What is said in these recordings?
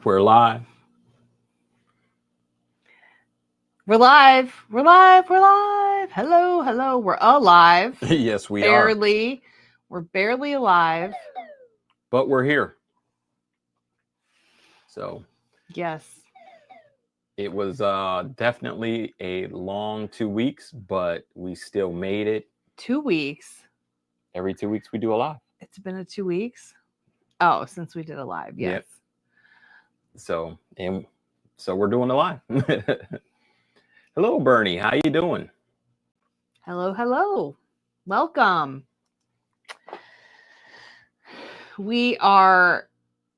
We're live. We're live. We're live. We're live. Hello, hello. We're alive. Yes, we are. Barely. We're barely alive. But we're here. So Yes. it was definitely a long 2 weeks, but we still made it. 2 weeks. Every 2 weeks we do a live. It's been 2 weeks. Oh, since we did a live. Yes. Yep. So we're doing a live. Hello, Bernie. How you doing? Hello, hello. Welcome. We are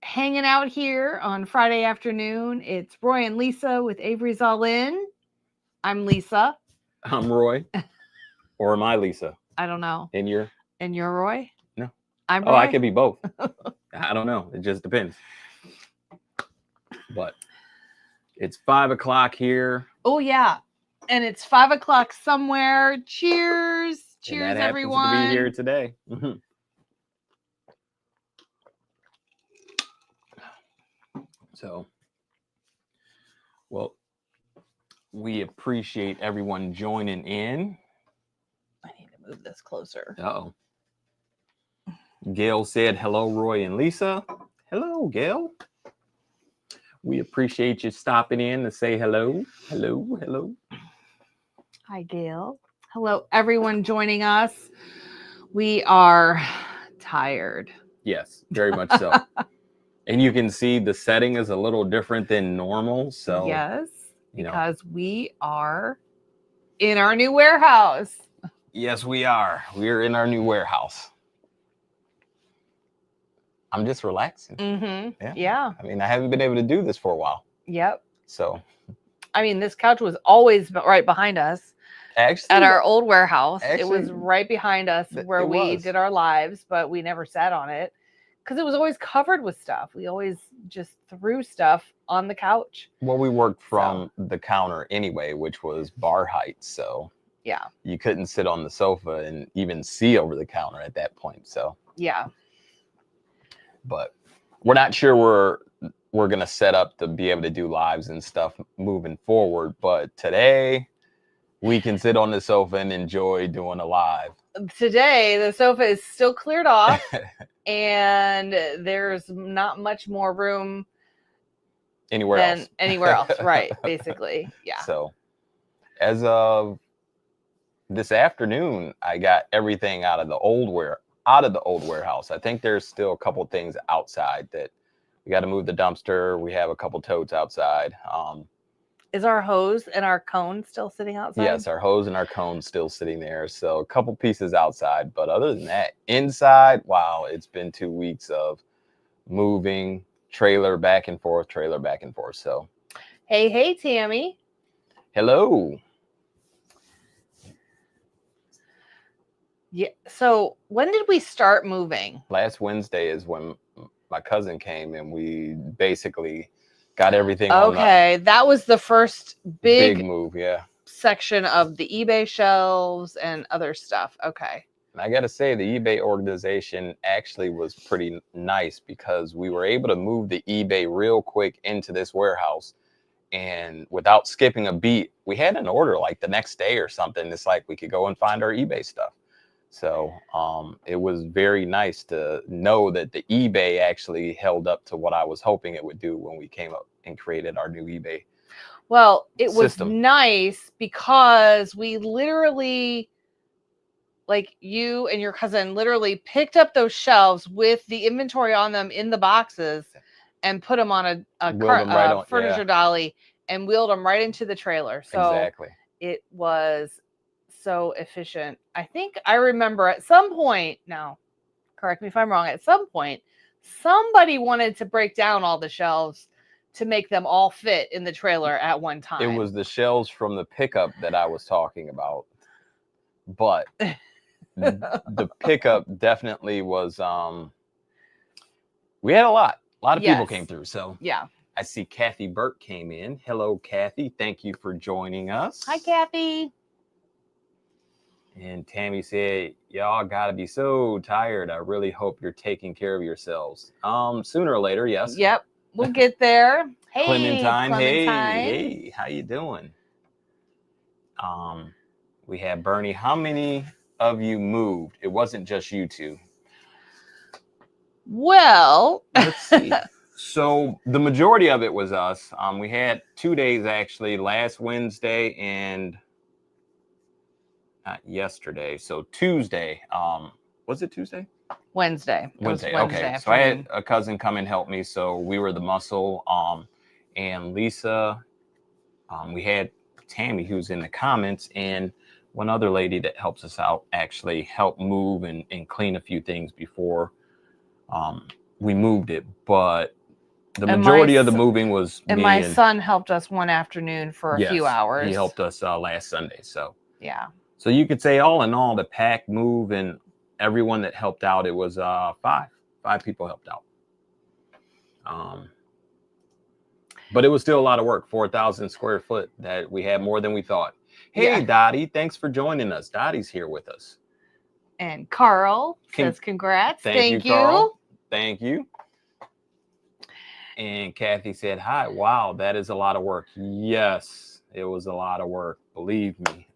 hanging out here on Friday afternoon. It's Roy and Lisa with Avery's All In. I'm Lisa. I'm Roy. Or am I Lisa? I don't know. And you're Roy? No. I'm Roy. Oh, I could be both. I don't know. It just depends. But it's 5:00 here. Oh yeah, and it's 5:00 somewhere. Cheers, And that cheers, happens everyone. to be here today. So, well, we appreciate everyone joining in. I need to move this closer. Uh-oh. Gail said, hello, Roy and Lisa. Hello, Gail. We appreciate you stopping in to say hello. Hello, hello. Hi, Gail. Hello, everyone joining us. We are tired. Yes, very much so. And you can see the setting is a little different than normal. So, yes, you know. because we are in our new warehouse. Yes, we are. We're in our new warehouse. I'm just relaxing. Mm-hmm. Yeah. I mean, I haven't been able to do this for a while. Yep. So, I mean, this couch was always right behind us. Actually, at our old warehouse. Actually, it was right behind us where we did our lives, but we never sat on it because it was always covered with stuff. We always just threw stuff on the couch. Well, we worked from the counter anyway, which was bar height. So yeah, you couldn't sit on the sofa and even see over the counter at that point. So yeah. But we're not sure we're going to set up to be able to do lives and stuff moving forward. But today we can sit on the sofa and enjoy doing a live. Today, the sofa is still cleared off and there's not much more room anywhere else. Right. Basically. Yeah. So as of this afternoon, I got everything out of the old warehouse. I think there's still a couple things outside that we got to move the dumpster. We have a couple totes outside. Is our hose and our cone still sitting outside? Yes, our hose and our cone still sitting there. So a couple pieces outside, but other than that, inside, wow, it's been 2 weeks of moving trailer back and forth. So, hey, Tammy. Hello. Yeah. So when did we start moving? Last Wednesday is when my cousin came and we basically got everything okay on that was the first big move. Yeah, section of the eBay shelves and other stuff. Okay. And I gotta say, the eBay organization actually was pretty nice because we were able to move the eBay real quick into this warehouse, and without skipping a beat, we had an order like the next day or something. It's like we could go and find our eBay stuff. So it was very nice to know that the eBay actually held up to what I was hoping it would do when we came up and created our new eBay. Well, it was nice because we literally, like you and your cousin literally picked up those shelves with the inventory on them in the boxes and put them on a furniture dolly and wheeled them right into the trailer. So exactly. It was so efficient. I think I remember at some point, now correct me if I'm wrong, at some point somebody wanted to break down all the shelves to make them all fit in the trailer at one time. It was the shelves from the pickup that I was talking about, but the pickup definitely was we had a lot of people came through. So yeah, I see Kathy Burt came in. Hello, Kathy. Thank you for joining us. Hi, Kathy. And Tammy said, y'all gotta be so tired. I really hope you're taking care of yourselves. Sooner or later, yes. Yep. We'll get there. Hey, Clementine. Clementine. Hey, how you doing? We have Bernie. How many of you moved? It wasn't just you two. Well, let's see. So the majority of it was us. We had 2 days actually, last Wednesday and not yesterday. So Tuesday. Was it Tuesday? Wednesday. Wednesday. Wednesday Okay. afternoon. So I had a cousin come and help me. So we were the muscle. And Lisa. We had Tammy, who's in the comments, and one other lady that helps us out actually helped move and clean a few things before we moved it. But the majority of the moving was and me my son helped us one afternoon for a few hours. He helped us last Sunday. So yeah. So you could say all in all, the pack, move, and everyone that helped out, it was five people helped out. But it was still a lot of work, 4,000 square foot that we had more than we thought. Hey, Dottie, thanks for joining us. Dottie's here with us. And Carl says congrats. Thank you, Carl. Thank you. And Kathy said, hi. Wow, that is a lot of work. Yes, it was a lot of work. Believe me.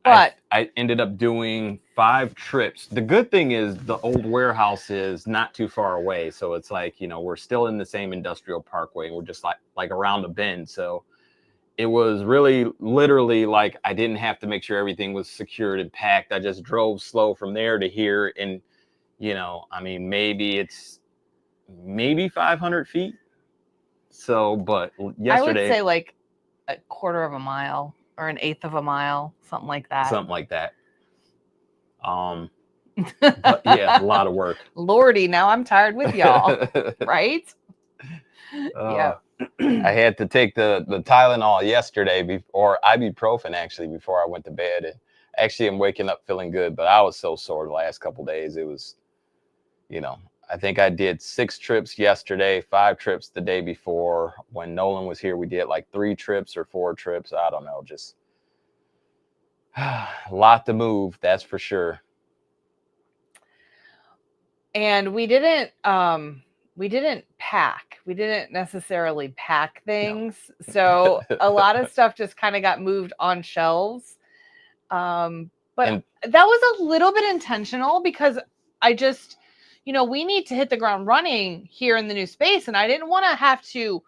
But I ended up doing 5 trips. The good thing is the old warehouse is not too far away. So it's like, we're still in the same industrial parkway. And we're just like around the bend. So it was really literally like I didn't have to make sure everything was secured and packed. I just drove slow from there to here. And, maybe it's 500 feet. So, but yesterday. I would say like a quarter of a mile. Or an eighth of a mile, something like that. But yeah, a lot of work. Lordy, now I'm tired with y'all, right? Yeah. I had to take the Tylenol yesterday, or ibuprofen actually, before I went to bed. And actually, I'm waking up feeling good, but I was so sore the last couple of days. It was, I think I did 6 trips yesterday, 5 trips the day before. When Nolan was here, we did like 3 trips or 4 trips. I don't know, just a lot to move, that's for sure. And we didn't pack. We didn't necessarily pack things. No. So a lot of stuff just kind of got moved on shelves. But that was a little bit intentional because I just, we need to hit the ground running here in the new space. And I didn't want to have to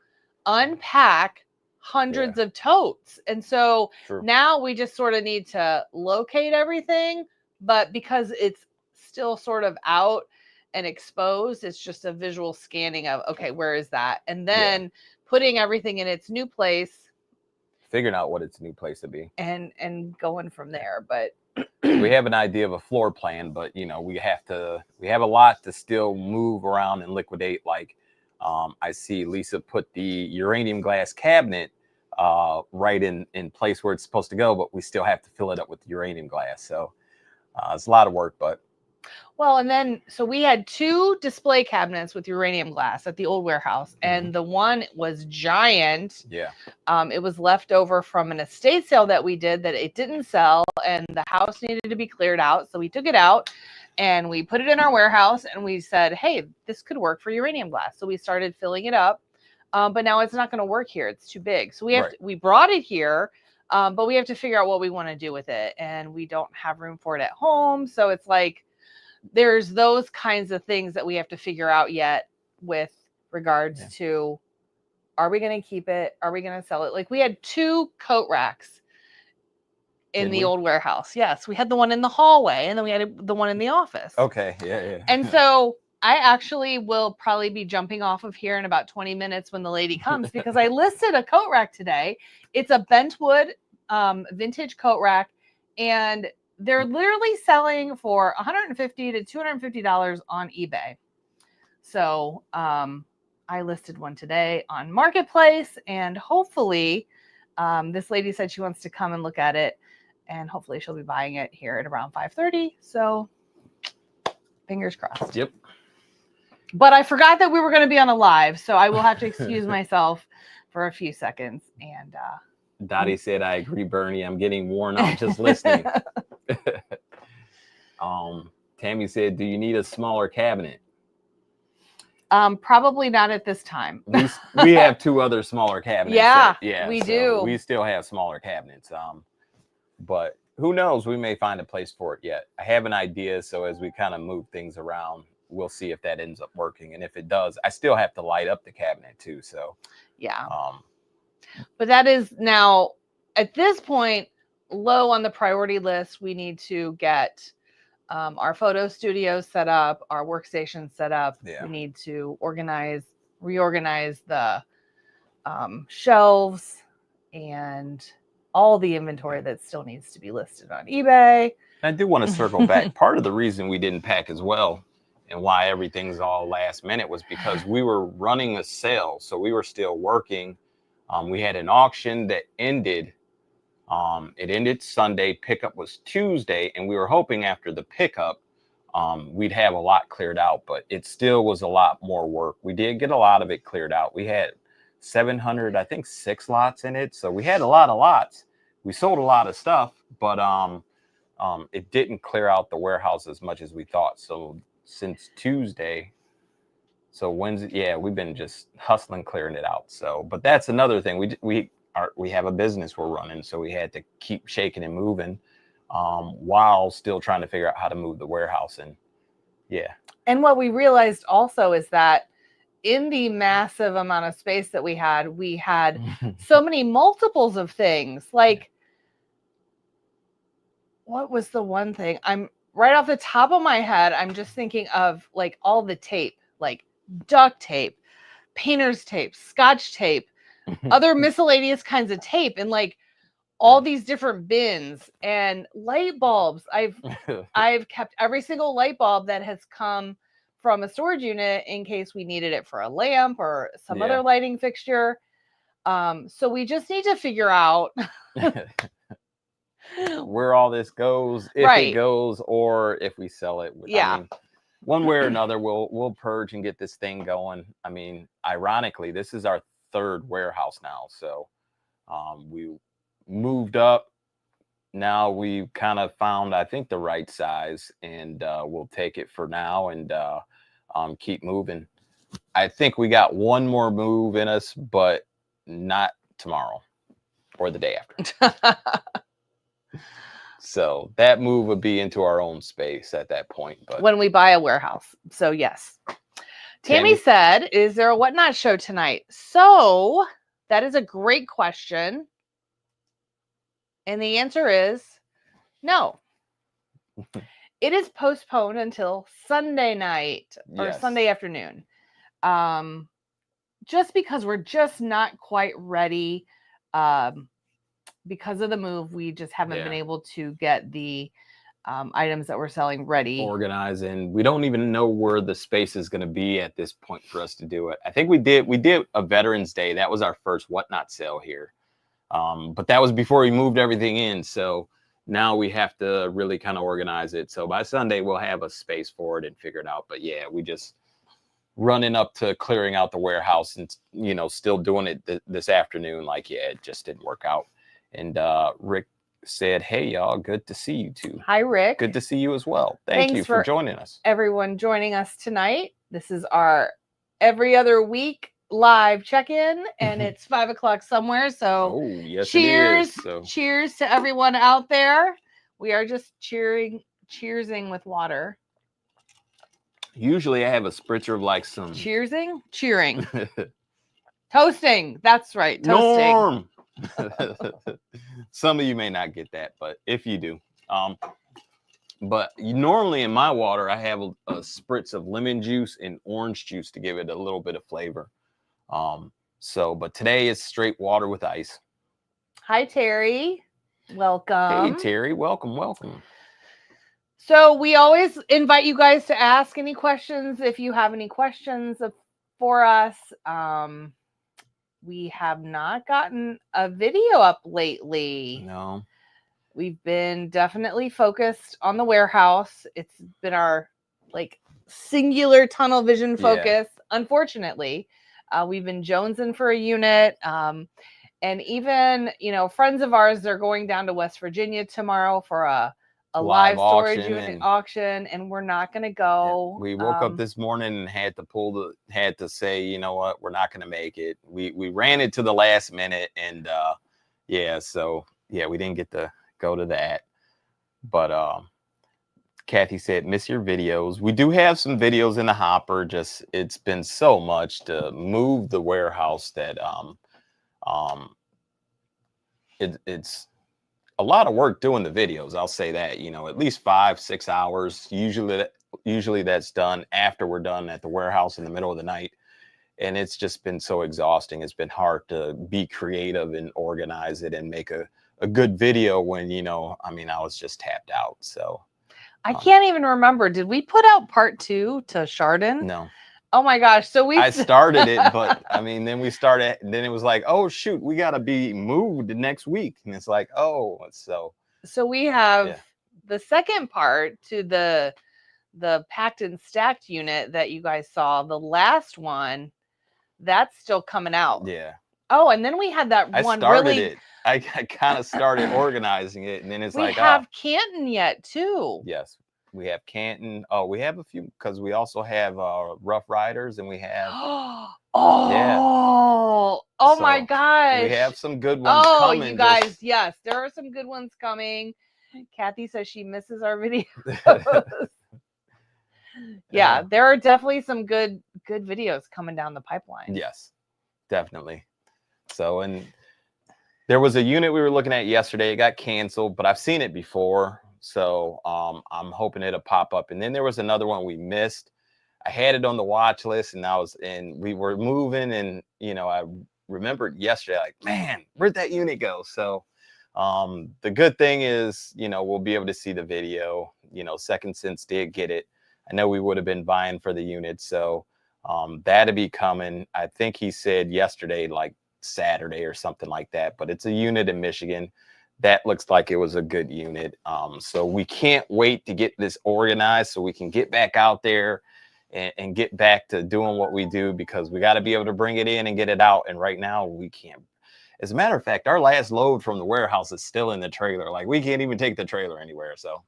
unpack hundreds of totes. And so now we just sort of need to locate everything. But because it's still sort of out and exposed, it's just a visual scanning of, okay, where is that? And then putting everything in its new place. Figuring out what its new place to be. And going from there. But we have an idea of a floor plan, but we have a lot to still move around and liquidate. Like I see Lisa put the uranium glass cabinet right in place where it's supposed to go, but we still have to fill it up with uranium glass. So it's a lot of work, but. Well, and then, so we had 2 display cabinets with uranium glass at the old warehouse, and the one was giant. Yeah. It was left over from an estate sale that we did that it didn't sell, and the house needed to be cleared out. So we took it out and we put it in our warehouse, and we said, hey, this could work for uranium glass. So we started filling it up, but now it's not going to work here. It's too big. So we brought it here, but we have to figure out what we want to do with it, and we don't have room for it at home. So it's like, there's those kinds of things that we have to figure out yet with regards to, are we going to keep it? Are we going to sell it? Like we had 2 coat racks in the old warehouse. Yes. We had the one in the hallway, and then we had the one in the office. Okay. Yeah. And so I actually will probably be jumping off of here in about 20 minutes when the lady comes, because I listed a coat rack today. It's a bentwood vintage coat rack, and they're literally selling for $150 to $250 on eBay. So I listed one today on Marketplace, and hopefully this lady said she wants to come and look at it, and hopefully she'll be buying it here at around 5:30. So fingers crossed. Yep. But I forgot that we were going to be on a live, so I will have to excuse myself for a few seconds. And Dottie said, I agree, Bernie. I'm getting worn out just listening. Tammy said, do you need a smaller cabinet? Probably not at this time. We have 2 other smaller cabinets. Yeah, we so do. We still have smaller cabinets. But who knows? We may find a place for it yet. I have an idea, so as we kind of move things around, we'll see if that ends up working. And if it does, I still have to light up the cabinet too. So yeah. But that is now at this point low on the priority list. We need to get our photo studio set up, our workstation set up. Yeah. We need to reorganize the shelves and all the inventory that still needs to be listed on eBay. I do want to circle back. Part of the reason we didn't pack as well and why everything's all last minute was because we were running a sale. So we were still working. We had an auction that ended. It ended Sunday. Pickup was Tuesday. And we were hoping after the pickup, we'd have a lot cleared out. But it still was a lot more work. We did get a lot of it cleared out. We had 700, I think 6 lots in it. So we had a lot of lots. We sold a lot of stuff. But it didn't clear out the warehouse as much as we thought. So since Tuesday, so Wednesday, yeah, we've been just hustling, clearing it out. So, but that's another thing. We have a business we're running, so we had to keep shaking and moving, while still trying to figure out how to move the warehouse. And yeah. And what we realized also is that in the massive amount of space that we had so many multiples of things. Like, what was the one thing? I'm right off the top of my head, I'm just thinking of like all the tape, like duct tape, painter's tape, scotch tape, other miscellaneous kinds of tape, and like all these different bins and light bulbs. I've kept every single light bulb that has come from a storage unit in case we needed it for a lamp or some other lighting fixture. So we just need to figure out where all this goes, if it goes, or if we sell it. Yeah. I mean, one way or another, we'll purge and get this thing going. I mean, ironically, this is our 3rd warehouse now. So we moved up. Now we've kind of found, I think, the right size, and we'll take it for now and keep moving. I think we got one more move in us, but not tomorrow or the day after. So that move would be into our own space at that point. But when we buy a warehouse. So yes. Tammy said, is there a Whatnot show tonight? So that is a great question. And the answer is no. It is postponed until Sunday night or Sunday afternoon. Just because we're just not quite ready. Because of the move, we just haven't been able to get the items that we're selling ready. Organizing. We don't even know where the space is going to be at this point for us to do it. I think we did a Veterans Day. That was our first Whatnot sale here. But that was before we moved everything in. So now we have to really kind of organize it. So by Sunday, we'll have a space for it and figure it out. But yeah, we just running up to clearing out the warehouse and, still doing it this afternoon. Like, it just didn't work out. And Rick said, hey, y'all, good to see you too. Hi, Rick. Good to see you as well. Thanks you for joining us. Everyone joining us tonight. This is our every other week live check-in, and it's 5 o'clock somewhere. So cheers. Cheers to everyone out there. We are just cheersing with water. Usually I have a spritzer of like some... Cheering. Toasting. That's right. Toasting. Norm. Some of you may not get that, but if you do, but normally in my water I have a spritz of lemon juice and orange juice to give it a little bit of flavor. But today is straight water with ice. Hi, Terry. Welcome. Hey, Terry. Welcome. So we always invite you guys to ask any questions if you have any questions for us. We have not gotten a video up lately. No. We've been definitely focused on the warehouse. It's been our singular tunnel vision focus. Yeah. Unfortunately, we've been jonesing for a unit. And even, friends of ours, they're going down to West Virginia tomorrow for a a live storage unit auction, and we're not going to go. We woke up this morning and had to say, you know what, we're not going to make it. We ran it to the last minute, and so we didn't get to go to that. But Kathy said, miss your videos. We do have some videos in the hopper. Just it's been so much to move the warehouse that it's a lot of work doing the videos. I'll say that, at least 5-6 hours. Usually that's done after we're done at the warehouse in the middle of the night. And it's just been so exhausting. It's been hard to be creative and organize it and make a good video when, I was just tapped out. So I can't even remember. Did we put out part 2 to Chardon? No. Oh my gosh. So I started it, but then it was like, oh shoot, we got to be moved next week. And it's like, oh, so we have the second part to the packed and stacked unit that you guys saw. The last one, that's still coming out. Yeah. Oh, and then we had that one really. I kind of started organizing it, and then it's like we have Canton yet too. Yes. We have Canton. Oh, we have a few because we also have Rough Riders, and we have. Oh my gosh! We have some good ones coming. Oh, you guys, yes, there are some good ones coming. Kathy says she misses our videos. Yeah, there are definitely some good videos coming down the pipeline. Yes, definitely. So, and there was a unit we were looking at yesterday. It got canceled, but I've seen it before. So I'm hoping it'll pop up. And then there was another one we missed. I had it on the watch list, and we were moving, and I remembered yesterday, like, man, where'd that unit go? So the good thing is, we'll be able to see the video. Second Sense did get it. I know we would have been buying for the unit, so that'll be coming. I think he said yesterday, like Saturday or something like that. But it's a unit in Michigan. That looks like it was a good unit. So we can't wait to get this organized so we can get back out there and get back to doing what we do, because we got to be able to bring it in and get it out. And right now we can't. As a matter of fact, our last load from the warehouse is still in the trailer. Like, we can't even take the trailer anywhere. So.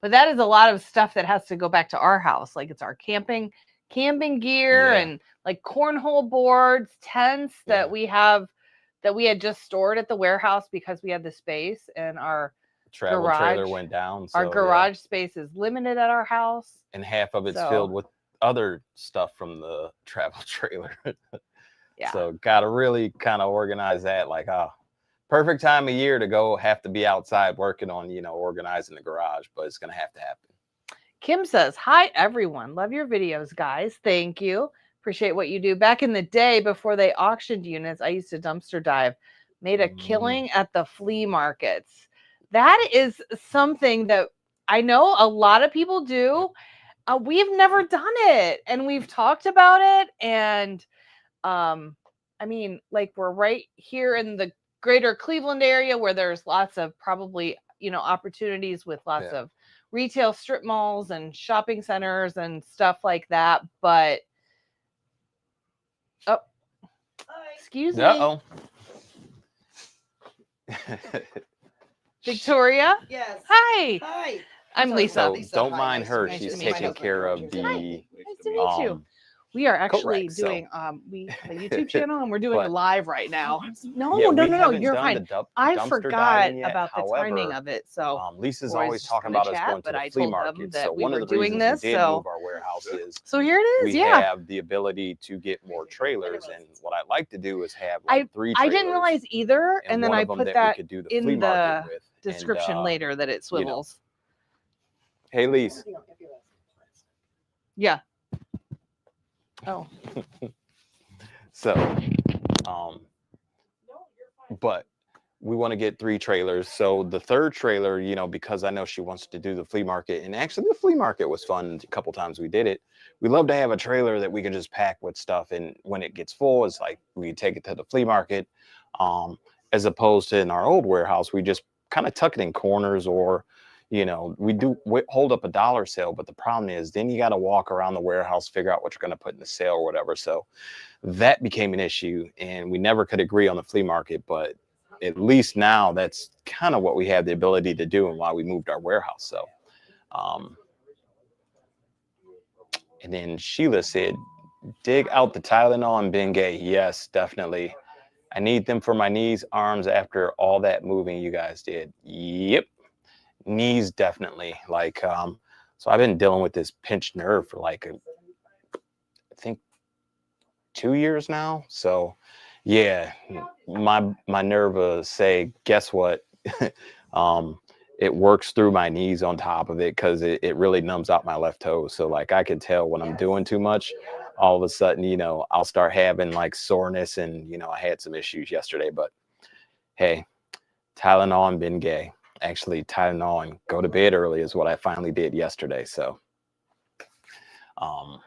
But that is a lot of stuff that has to go back to our house. Like, it's our camping gear and like cornhole boards, tents that we have. That we had just stored at the warehouse because we had the space, and our travel trailer went down. So, our garage space is limited at our house. And half of it's filled with other stuff from the travel trailer. So got to really kind of organize that. Like, perfect time of year to have to be outside working on, organizing the garage, but it's going to have to happen. Kim says, hi, everyone. Love your videos, guys. Thank you. Appreciate what you do. Back in the day, before they auctioned units, I used to dumpster dive, made a killing at the flea markets. That is something that I know a lot of people do. We've never done it, and we've talked about it. And we're right here in the greater Cleveland area, where there's lots of probably, opportunities with lots of retail strip malls and shopping centers and stuff like that. But excuse me. Victoria? Yes. Hi. Hi. I'm Lisa. So don't mind her. She's taking care of the. Nice to meet you. We are actually doing we have a YouTube channel, and we're doing a live right now. No, you're fine. I forgot about the timing of it. So Lisa's always talking about us going to the flea market. So one of the reasons we did move our warehouse is here it is. We have the ability to get more trailers, and what I like to do is have 3 trailers. I didn't realize either, and then I put that in the description later that it swivels. Hey, Lise. Yeah. Oh. So, but we want to get 3 trailers. So the third trailer, because I know she wants to do the flea market, and actually the flea market was fun a couple times we did it. We love to have a trailer that we can just pack with stuff, and when it gets full, it's like we take it to the flea market, as opposed to in our old warehouse, we just kind of tuck it in corners, or we do hold up a dollar sale, but the problem is then you got to walk around the warehouse, figure out what you're going to put in the sale or whatever. So that became an issue, and we never could agree on the flea market. But at least now that's kind of what we have the ability to do and why we moved our warehouse. So, and then Sheila said, dig out the Tylenol and Bengay. Yes, definitely. I need them for my knees, arms after all that moving you guys did. Yep. Knees definitely. Like, so I've been dealing with this pinched nerve for like, I think 2 years now. So yeah, my nerve say, guess what? It works through my knees on top of it because it really numbs out my left toe. So like I can tell when I'm doing too much, all of a sudden, you know, I'll start having like soreness, and you know, I had some issues yesterday, but hey, Tylenol and Bengay. Actually, Tylenol and go to bed early is what I finally did yesterday. So I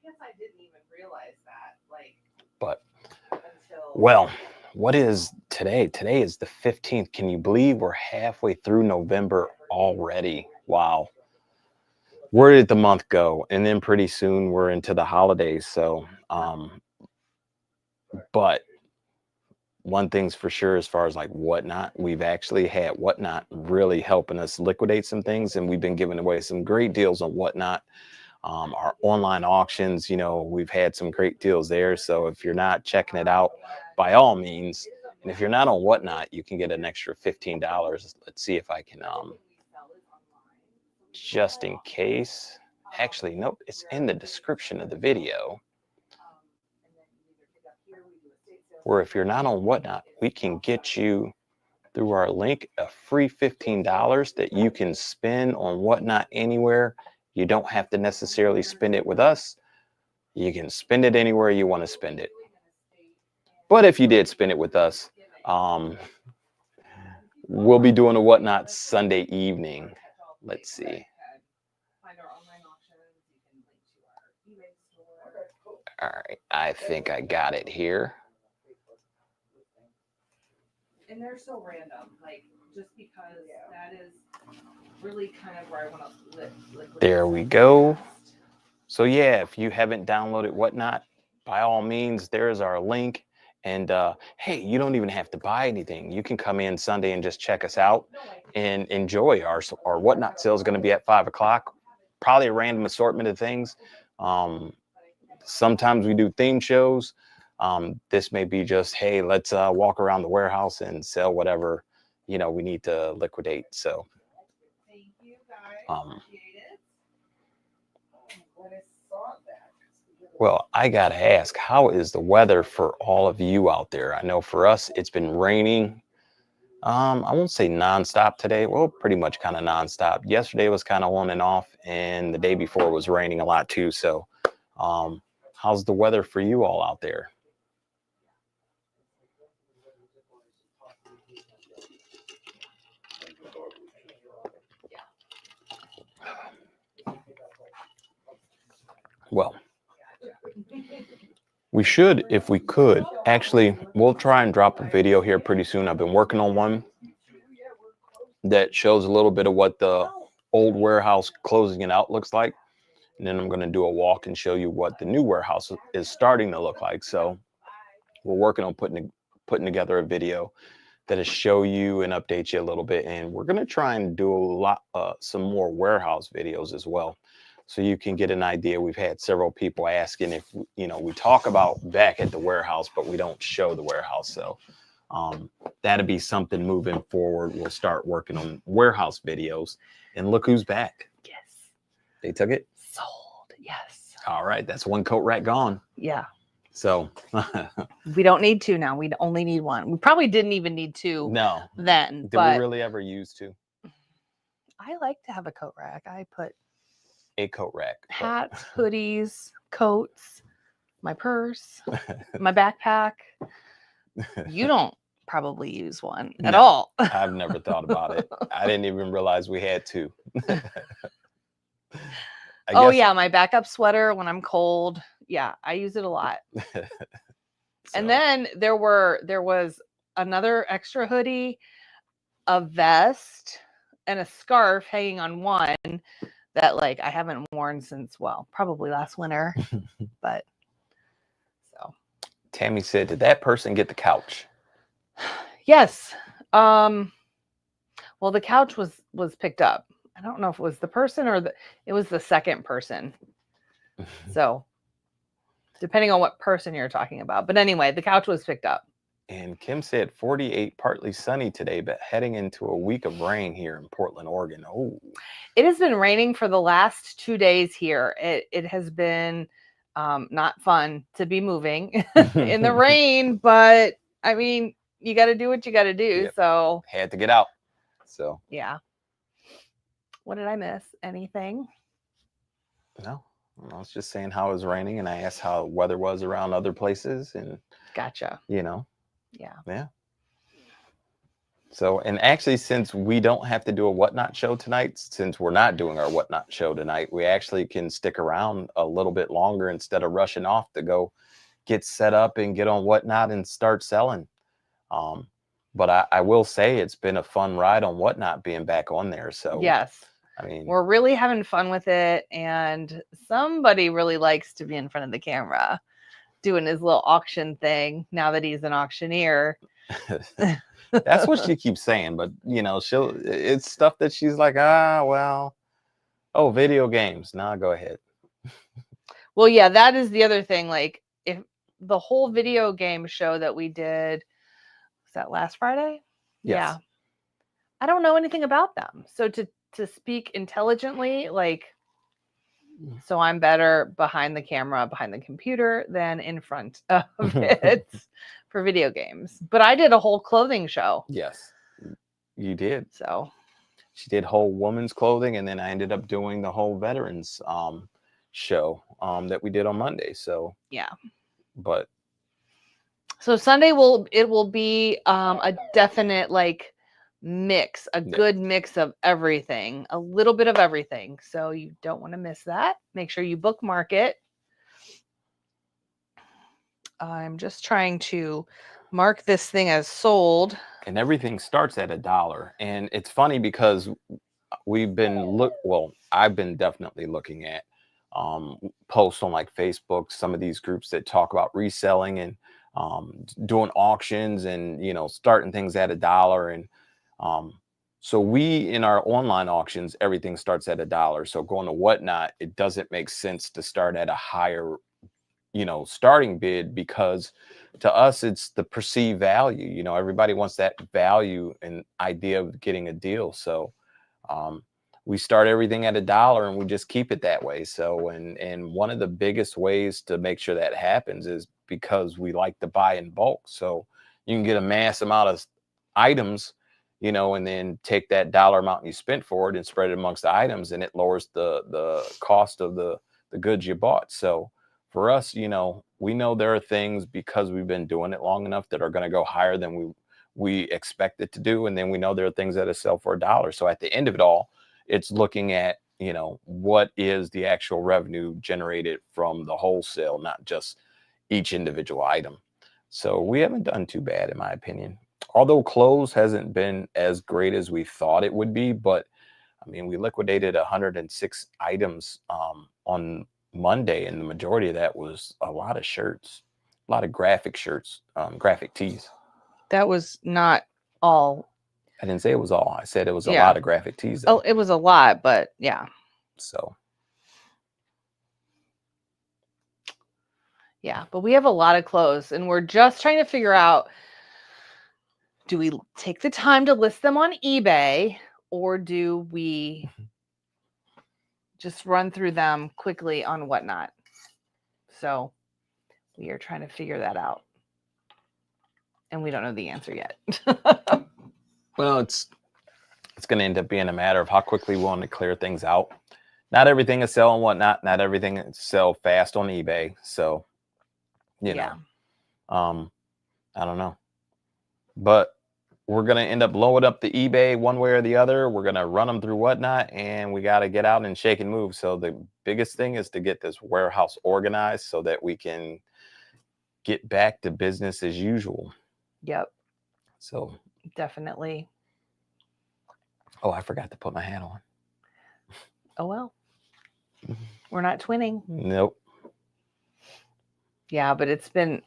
guess I didn't even realize that. Like, but until well, what is today? Today is the 15th. Can you believe we're halfway through November already? Wow. Where did the month go? And then pretty soon we're into the holidays. So, but one thing's for sure, as far as like Whatnot, we've actually had Whatnot really helping us liquidate some things, and we've been giving away some great deals on Whatnot. Our online auctions, you know, we've had some great deals there. So if you're not checking it out, by all means, and if you're not on Whatnot, you can get an extra $15. Let's see if I can, just in case. Actually, nope, it's in the description of the video. Where if you're not on Whatnot, we can get you through our link a free $15 that you can spend on Whatnot anywhere. You don't have to necessarily spend it with us. You can spend it anywhere you want to spend it. But if you did spend it with us, we'll be doing a Whatnot Sunday evening. Let's see. All right, I think I got it here. And they're so random, like just because that is really kind of where I want to live. There we go. So yeah, if you haven't downloaded Whatnot, by all means, there's our link. And hey, you don't even have to buy anything. You can come in Sunday and just check us out and enjoy our Whatnot sale is going to be at 5 o'clock. Probably a random assortment of things. Sometimes we do theme shows. This may be just, hey, let's walk around the warehouse and sell whatever, you know, we need to liquidate. So thank you guys. Well, I got to ask, how is the weather for all of you out there? I know for us, it's been raining. I won't say nonstop today. Well, pretty much kind of nonstop. Yesterday was kind of on and off, and the day before was raining a lot too. So, how's the weather for you all out there? Well, we should, if we could, actually, we'll try and drop a video here pretty soon. I've been working on one that shows a little bit of what the old warehouse closing it out looks like. And then I'm going to do a walk and show you what the new warehouse is starting to look like. So we're working on putting together a video that'll show you and update you a little bit. And we're going to try and do a lot, some more warehouse videos as well, so you can get an idea. We've had several people asking if, you know, we talk about back at the warehouse, but we don't show the warehouse. So that'll be something moving forward. We'll start working on warehouse videos. And look who's back. Yes. They took it? Sold. Yes. All right. That's one coat rack gone. Yeah. So we don't need two now. We only need one. We probably didn't even need two. No. Then. Did we really ever use two? I like to have a coat rack. I put a coat rack. Hats, hoodies, coats, my purse, my backpack. You don't probably use one at all. I've never thought about it. I didn't even realize we had two. Oh yeah, my backup sweater when I'm cold. Yeah, I use it a lot. So. And then there was another extra hoodie, a vest, and a scarf hanging on one that like I haven't worn since, well, probably last winter. But so Tammy said, did that person get the couch? Yes. Well, the couch was picked up. I don't know if it was the person or it was the second person. So, depending on what person you're talking about. But anyway, the couch was picked up. And Kim said 48, partly sunny today, but heading into a week of rain here in Portland, Oregon. Oh, it has been raining for the last 2 days here. It has been not fun to be moving in the rain, but I mean, you got to do what you got to do. Yep. So had to get out. So yeah. What did I miss? Anything? No, I was just saying how it was raining, and I asked how weather was around other places, and gotcha. Yeah. So, and actually, since we don't have to do a Whatnot show tonight, since we're not doing our Whatnot show tonight, we actually can stick around a little bit longer instead of rushing off to go get set up and get on Whatnot and start selling. But I will say it's been a fun ride on Whatnot being back on there. So yes, I mean, we're really having fun with it, and somebody really likes to be in front of the camera doing his little auction thing now that he's an auctioneer. That's what she keeps saying, but it's stuff that she's like, well, video games. Nah, go ahead. Well, yeah, that is the other thing. Like, if the whole video game show that we did, was that last Friday? Yes. Yeah. I don't know anything about them. So to speak intelligently, like, so I'm better behind the camera, behind the computer than in front of it for video games. But I did a whole clothing show. Yes, you did. So she did whole women's clothing, and then I ended up doing the whole veterans show that we did on Monday. So yeah. But so Sunday will be a definite like mix, a good mix of everything, a little bit of everything. So you don't want to miss that. Make sure you bookmark it. I'm just trying to mark this thing as sold. And everything starts at $1. And it's funny because I've been definitely looking at posts on like Facebook, some of these groups that talk about reselling and doing auctions and starting things at $1. And so we, in our online auctions, everything starts at $1. So going to Whatnot, it doesn't make sense to start at a higher starting bid, because to us it's the perceived value. Everybody wants that value and idea of getting a deal. So we start everything at $1 and we just keep it that way. So and one of the biggest ways to make sure that happens is because we like to buy in bulk. So you can get a mass amount of items, and then take that dollar amount you spent for it and spread it amongst the items, and it lowers the cost of the goods you bought. So for us, we know there are things, because we've been doing it long enough, that are going to go higher than we expect it to do. And then we know there are things that sell for $1. So at the end of it all, it's looking at, what is the actual revenue generated from the wholesale, not just each individual item. So we haven't done too bad, in my opinion. Although clothes hasn't been as great as we thought it would be, but I mean, we liquidated 106 items on Monday, and the majority of that was a lot of shirts, a lot of graphic shirts, graphic tees. That was not all. I didn't say it was all. I said it was a lot of graphic tees, though. Oh, it was a lot, but yeah. So. Yeah, but we have a lot of clothes, and we're just trying to figure out, do we take the time to list them on eBay, or do we just run through them quickly on Whatnot? So we are trying to figure that out, and we don't know the answer yet. Well, it's going to end up being a matter of how quickly we want to clear things out. Not everything is sell on Whatnot. Not everything is sell fast on eBay. So, I don't know. But we're going to end up blowing up the eBay one way or the other. We're going to run them through Whatnot, and we got to get out and shake and move. So the biggest thing is to get this warehouse organized so that we can get back to business as usual. Yep. So definitely. Oh, I forgot to put my hat on. Oh, well. We're not twinning. Nope. Yeah, but it's been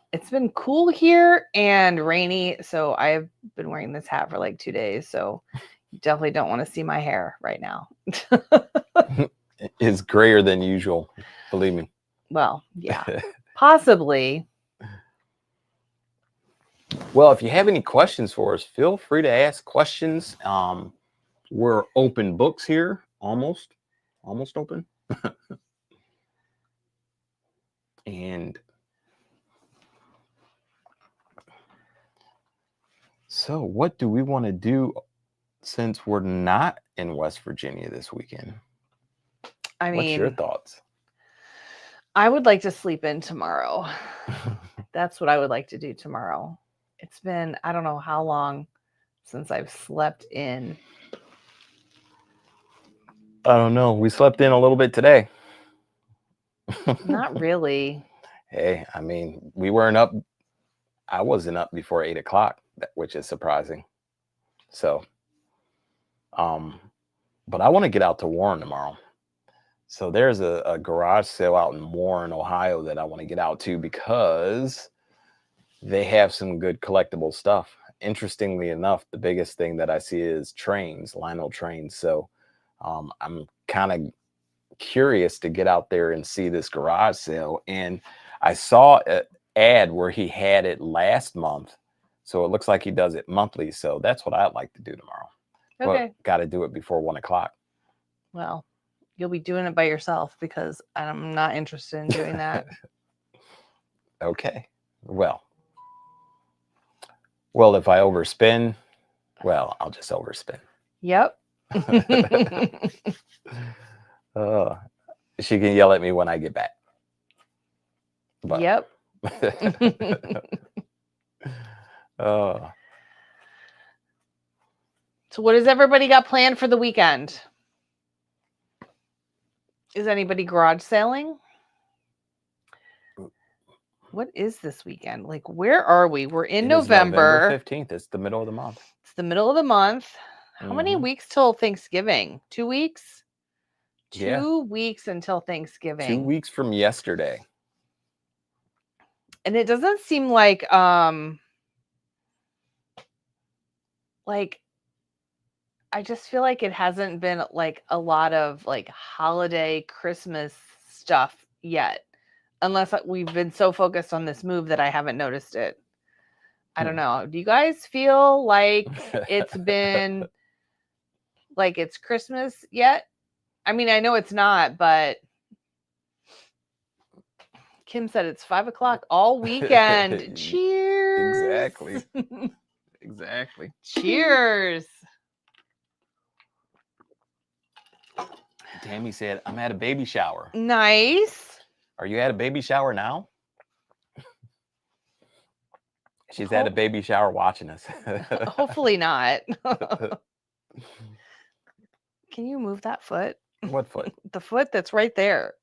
cool here and rainy, so I've been wearing this hat for like 2 days, so you definitely don't want to see my hair right now. It's grayer than usual, believe me. Well, yeah. Possibly. Well, if you have any questions for us, feel free to ask questions. We're open books here, almost open. And so, what do we want to do since we're not in West Virginia this weekend? I mean, what's your thoughts? I would like to sleep in tomorrow. That's what I would like to do tomorrow. It's been, I don't know how long since I've slept in. I don't know. We slept in a little bit today. Not really. Hey, I mean, we weren't up. I wasn't up before 8 o'clock, which is surprising. So, but I want to get out to Warren tomorrow. So there's a garage sale out in Warren, Ohio that I want to get out to because they have some good collectible stuff. Interestingly enough, the biggest thing that I see is trains, Lionel trains. So I'm kind of curious to get out there and see this garage sale. And I saw an ad where he had it last month. So it looks like he does it monthly. So that's what I'd like to do tomorrow. Okay. But got to do it before 1 o'clock. Well, you'll be doing it by yourself because I'm not interested in doing that. Okay. Well, if I overspend, well, I'll just overspend. Yep. She can yell at me when I get back. But, yep. So what has everybody got planned for the weekend? Is anybody garage selling? What is this weekend? Like, where are we? We're in November. November 15th. It's the middle of the month. It's the middle of the month. How many weeks till Thanksgiving? 2 weeks? 2 weeks until Thanksgiving. 2 weeks from yesterday. And it doesn't seem like I just feel like it hasn't been like a lot of like holiday Christmas stuff yet, unless we've been so focused on this move that I haven't noticed it. I don't know. Do you guys feel like it's been like it's Christmas yet? I mean, I know it's not, but Kim said it's 5 o'clock all weekend. Cheers. Exactly. Exactly. Cheers. Tammy said, I'm at a baby shower. Nice. Are you at a baby shower now? She's at a baby shower watching us. Hopefully not. Can you move that foot? What foot? The foot that's right there.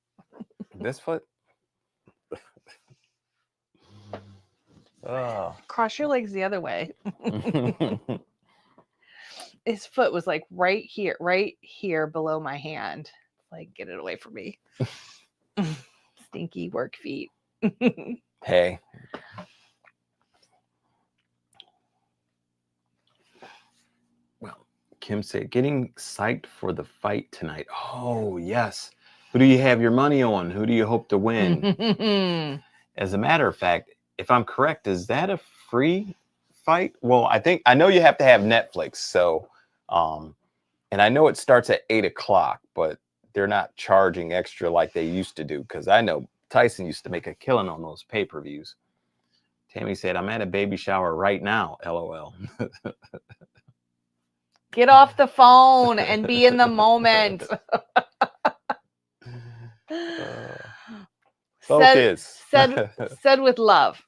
This foot? Cross your legs the other way. His foot was like right here below my hand. Like, get it away from me. Stinky work feet. Hey. Well, Kim said, getting psyched for the fight tonight. Oh, yes. Who do you have your money on? Who do you hope to win? As a matter of fact, if I'm correct, is that a free fight? Well, I know you have to have Netflix. So, and I know it starts at 8 o'clock, but they're not charging extra like they used to do. Because I know Tyson used to make a killing on those pay-per-views. Tammy said, I'm at a baby shower right now, LOL. Get off the phone and be in the moment. Focus. Said with love.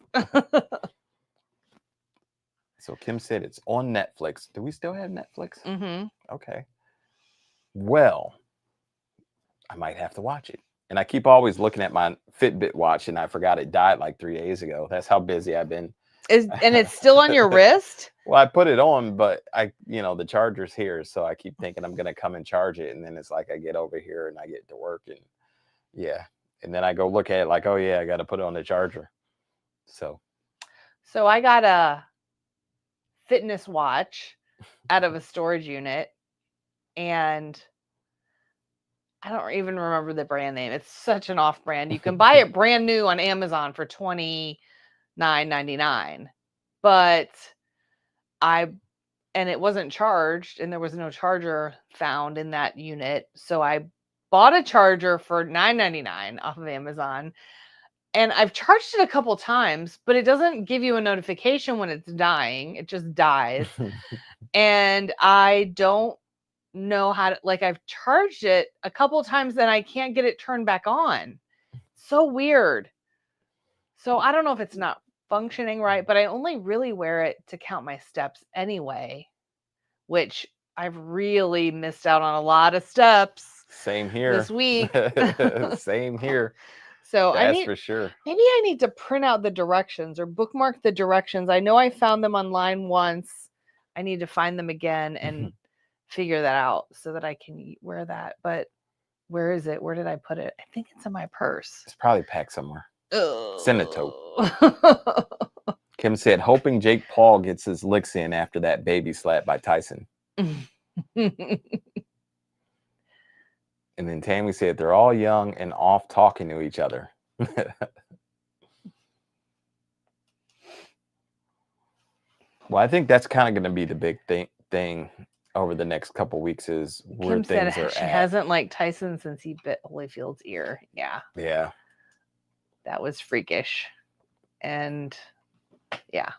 So Kim said it's on Netflix. Do we still have Netflix? Mm-hmm. Okay. Well, I might have to watch it. And I keep always looking at my Fitbit watch, and I forgot it died like 3 days ago. That's how busy I've been. And it's still on your wrist? Well, I put it on, but the charger's here, so I keep thinking I'm gonna come and charge it, and then it's like I get over here and I get to work, and yeah, and then I go look at it like, oh yeah, I got to put it on the charger. So I got a fitness watch out of a storage unit, and I don't even remember the brand name. It's such an off brand. You can buy it brand new on Amazon for $29.99. But and it wasn't charged, and there was no charger found in that unit. So I bought a charger for $9.99 off of Amazon. And I've charged it a couple times, but it doesn't give you a notification when it's dying. It just dies. And I don't know how to, like, I've charged it a couple times and I can't get it turned back on. So weird. So I don't know if it's not functioning right, but I only really wear it to count my steps anyway, which I've really missed out on a lot of steps. Same here. This week. Same here. So that's for sure. Maybe I need to print out the directions or bookmark the directions. I know I found them online once. I need to find them again and figure that out so that I can wear that. But where is it? Where did I put it? I think it's in my purse. It's probably packed somewhere. Send it to. Kim said, hoping Jake Paul gets his licks in after that baby slap by Tyson. And then Tammy said, they're all young and off talking to each other. Well, I think that's kind of going to be the big thing over the next couple weeks is where Kim things said are she at. hasn't liked Tyson since he bit Holyfield's ear. Yeah. Yeah. That was freakish. And yeah.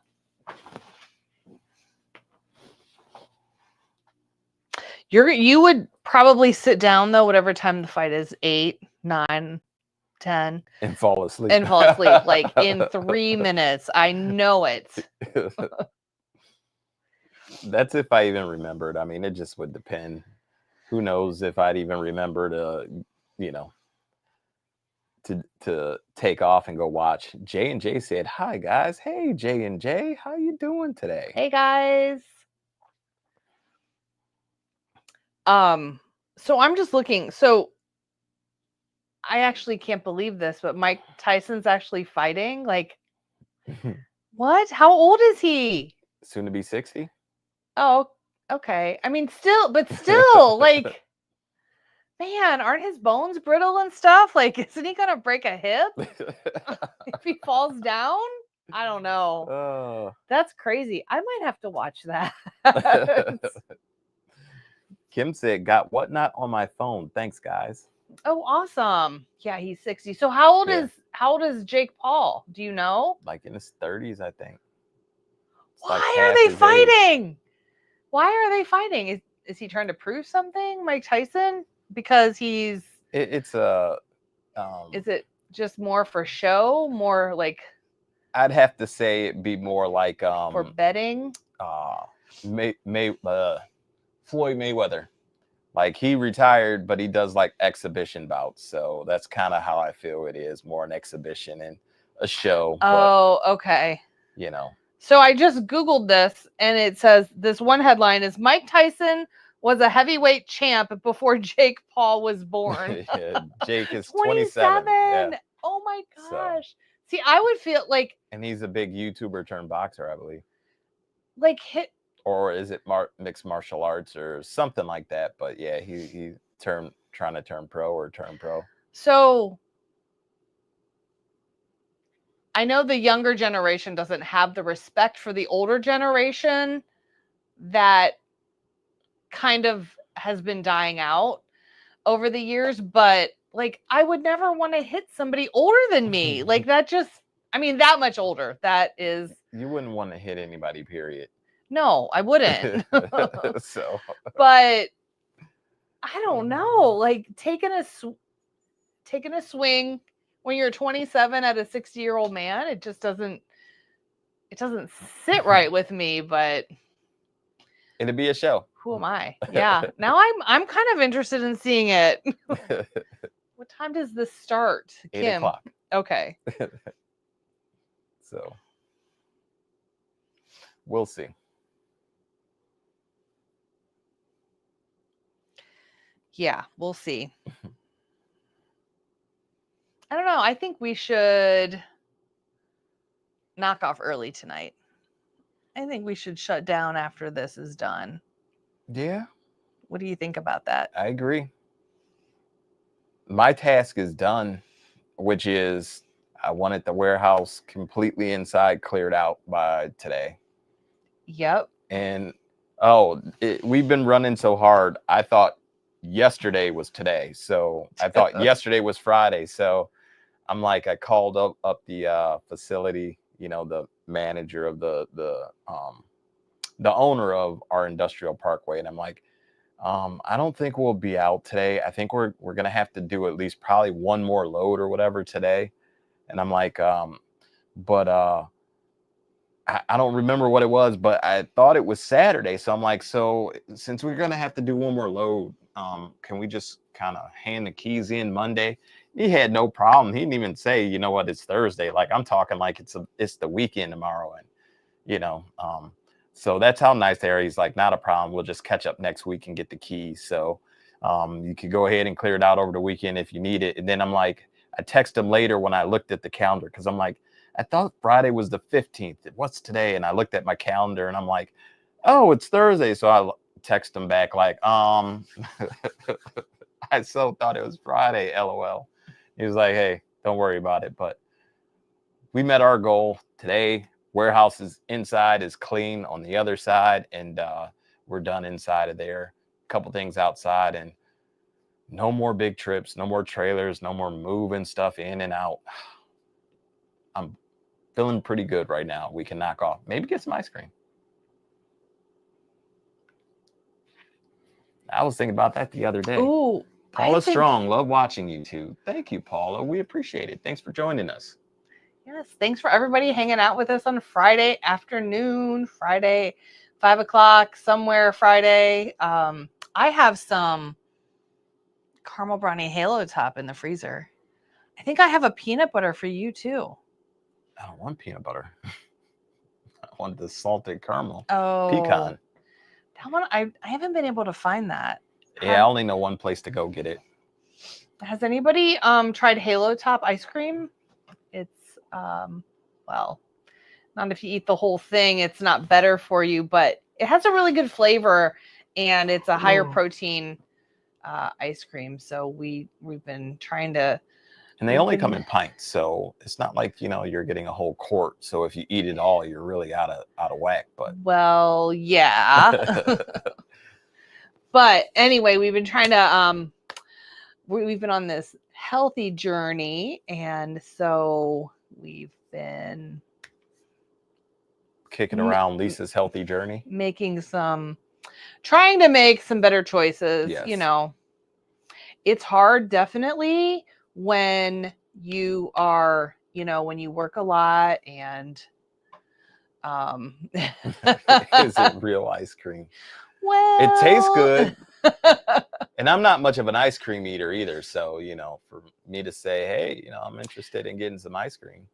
You would probably sit down though, whatever time the fight is, 8, 9, 10. And fall asleep. Like in 3 minutes. I know it. That's if I even remembered. I mean, it just would depend. Who knows if I'd even remember to take off and go watch. J&J said, hi guys. Hey J&J, how you doing today? Hey guys. So I'm just looking. So I actually can't believe this, but Mike Tyson's actually fighting. Like, what? How old is he? Soon to be 60. Oh, okay. I mean, still, like, man, aren't his bones brittle and stuff? Like, isn't he gonna break a hip if he falls down? I don't know. That's crazy. I might have to watch that. Kim said, got Whatnot on my phone. Thanks, guys. Oh, awesome. Yeah, he's 60. So how old is Jake Paul? Do you know? Like in his 30s, I think. Why are they fighting? Why are they fighting? Is he trying to prove something, Mike Tyson? Because he's it's is it just more for show? More like I'd have to say it'd be more like for betting. Floyd Mayweather. Like he retired, but he does like exhibition bouts. So that's kind of how I feel it is, more an exhibition and a show. Oh, but, okay. You know. So I just Googled this and it says this one headline is Mike Tyson was a heavyweight champ before Jake Paul was born. Yeah, Jake is 27. Yeah. Oh my gosh. So, see, I would feel like. And he's a big YouTuber turned boxer, I believe. Like or is it mixed martial arts or something like that? But yeah, he trying to turn pro. So I know the younger generation doesn't have the respect for the older generation that kind of has been dying out over the years, but like I would never want to hit somebody older than me. Like that that much older. That is. You wouldn't want to hit anybody, period. No, I wouldn't. So, but I don't know. Like taking a swing when you're 27 at a 60-year-old man, it just doesn't sit right with me. But it'd be a show. Who am I? Yeah. Now I'm kind of interested in seeing it. What time does this start, Kim? 8 o'clock. Okay. So we'll see. Yeah, we'll see. I don't know. I think we should knock off early tonight. I think we should shut down after this is done. Yeah. What do you think about that? I agree. My task is done, which is I wanted the warehouse completely inside cleared out by today. Yep. And we've been running so hard. I thought yesterday was today. So I thought yesterday was Friday. So I'm like, I called up the facility, the manager of the owner of our industrial parkway, and I'm like, I don't think we'll be out today. I think we're gonna have to do at least probably one more load or whatever today. And I'm like, but I don't remember what it was, but I thought it was Saturday. So I'm like, so since we're gonna have to do one more load, can we just kind of hand the keys in Monday? He had no problem. He didn't even say, you know what, it's Thursday. Like I'm talking like it's the weekend tomorrow, and so that's how nice they are. He's like, not a problem. We'll just catch up next week and get the keys. So you could go ahead and clear it out over the weekend if you need it. And then I'm like, I text him later when I looked at the calendar because I'm like, I thought Friday was the 15th. What's today? And I looked at my calendar and I'm like, oh, it's Thursday. So I text him back like, I so thought it was Friday, LOL. He was like, hey, don't worry about it. But we met our goal today. Warehouse is inside is clean on the other side, and we're done inside of there. A couple things outside, and no more big trips, no more trailers, no more moving stuff in and out. I'm feeling pretty good right now. We can knock off, maybe get some ice cream. I was thinking about that the other day. Ooh, Paula Strong, love watching you too. Thank you, Paula. We appreciate it. Thanks for joining us. Yes, thanks for everybody hanging out with us on Friday afternoon, Friday, 5 o'clock, somewhere Friday. I have some caramel brownie halo top in the freezer. I think I have a peanut butter for you too. I don't want peanut butter. I want the salted caramel. Oh, pecan. That one, I haven't been able to find that. Yeah, I only know one place to go get it. Has anybody tried Halo Top ice cream? It's well, not if you eat the whole thing, it's not better for you, but it has a really good flavor and it's a higher protein ice cream. So we've been trying to. And they only come in pints, so it's not like you're getting a whole quart. So if you eat it all, you're really out of whack. But well, yeah. But anyway, we've been trying to we've been on this healthy journey, and so we've been kicking around Lisa's healthy journey, trying to make some better choices. Yes. It's hard, definitely, when you are, when you work a lot and is it real ice cream? Well, it tastes good. And I'm not much of an ice cream eater either. So, for me to say, hey, I'm interested in getting some ice cream,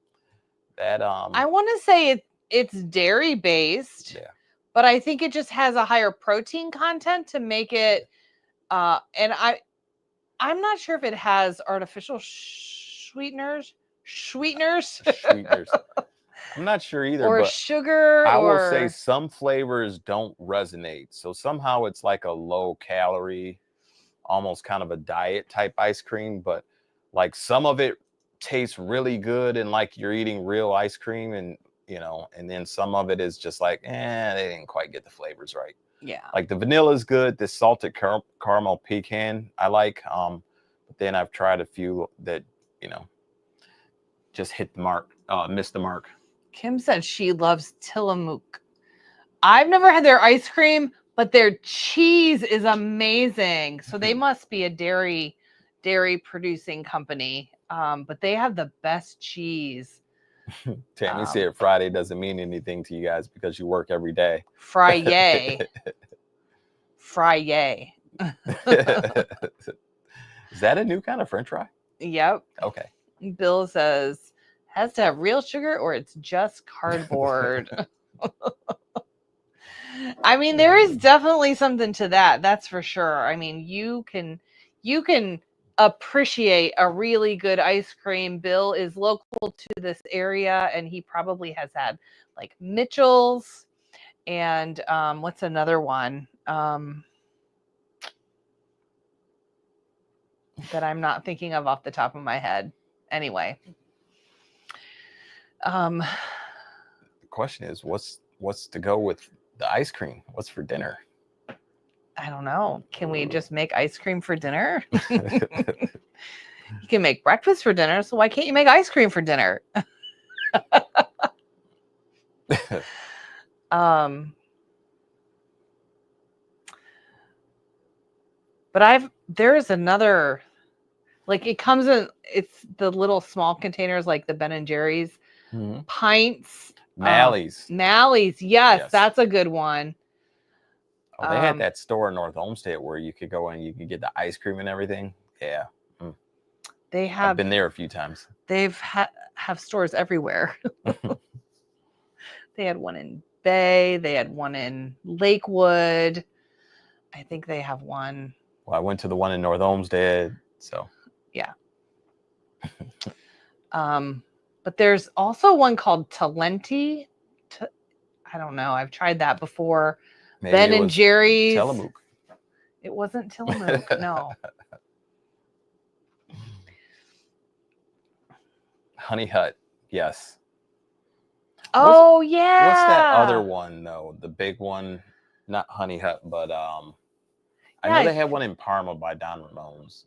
that I want to say it's dairy based. Yeah. But I think it just has a higher protein content to make it and I'm not sure if it has artificial sweeteners. I'm not sure either. Or but sugar. I will say some flavors don't resonate. So somehow it's like a low calorie, almost kind of a diet type ice cream. But like some of it tastes really good and like you're eating real ice cream, and and then some of it is just like, they didn't quite get the flavors right. Yeah. Like the vanilla is good. This salted caramel pecan I like. But then I've tried a few that, just hit the mark, missed the mark. Kim said she loves Tillamook. I've never had their ice cream, but their cheese is amazing. So they must be a dairy producing company. But they have the best cheese. Tammy said Friday doesn't mean anything to you guys because you work every day. Friday. Friday. Is that a new kind of French fry? Yep. Okay. Bill says, has to have real sugar or it's just cardboard. I mean, there is definitely something to that. That's for sure. I mean, you can appreciate a really good ice cream. Bill is local to this area, and he probably has had like Mitchell's and what's another one that I'm not thinking of off the top of my head. Anyway, the question is, what's to go with the ice cream? What's for dinner? I don't know. Can we just make ice cream for dinner? You can make breakfast for dinner, so why can't you make ice cream for dinner? But there's another, like it comes in, it's the little small containers like the Ben and Jerry's pints. Mally's. Mally's, yes, that's a good one. Oh, they had that store in North Olmsted where you could go and you could get the ice cream and everything. Yeah. They have. I've been there a few times. They've have stores everywhere. They had one in Bay. They had one in Lakewood. I think they have one. Well, I went to the one in North Olmsted, so. Yeah. But there's also one called Talenti. I don't know. I've tried that before. Maybe Ben and Jerry's. Tillamook. It wasn't Tillamook, no. Honey Hut, yes. Oh, yeah. What's that other one, though? The big one, not Honey Hut, but I know they had one in Parma by Don Ramone's.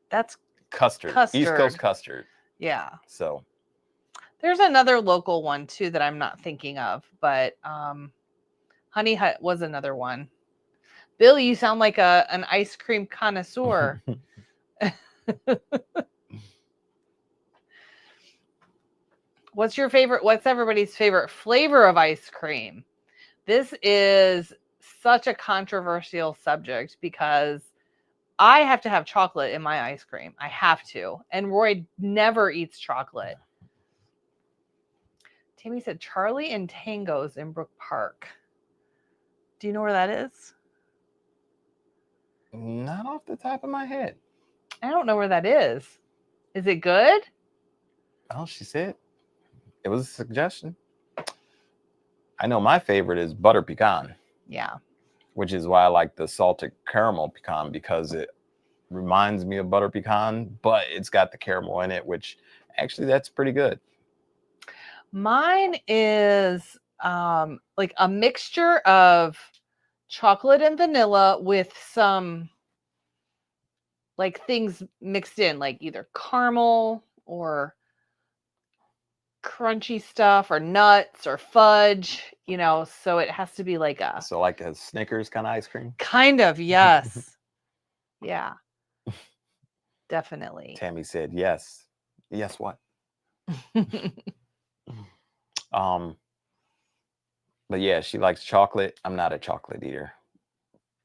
That's custard. East Coast custard. Yeah. So there's another local one too that I'm not thinking of, but Honey Hut was another one. Bill, you sound like an ice cream connoisseur. What's everybody's favorite flavor of ice cream? This is such a controversial subject because I have to have chocolate in my ice cream. I have to. And Roy never eats chocolate. Tammy said Charlie and Tango's in Brook Park. Do you know where that is? Not off the top of my head. I don't know where that is. Is it good? Oh, she said it was a suggestion. I know my favorite is butter pecan. Yeah. Which is why I like the salted caramel pecan, because it reminds me of butter pecan, but it's got the caramel in it, which actually that's pretty good. Mine is like a mixture of chocolate and vanilla with some like things mixed in, like either caramel or crunchy stuff or nuts or fudge, so it has to be like a Snickers kind of ice cream. Kind of, yes. Yeah. Definitely. Tammy said yes. Yes, what? But yeah, she likes chocolate. I'm not a chocolate eater,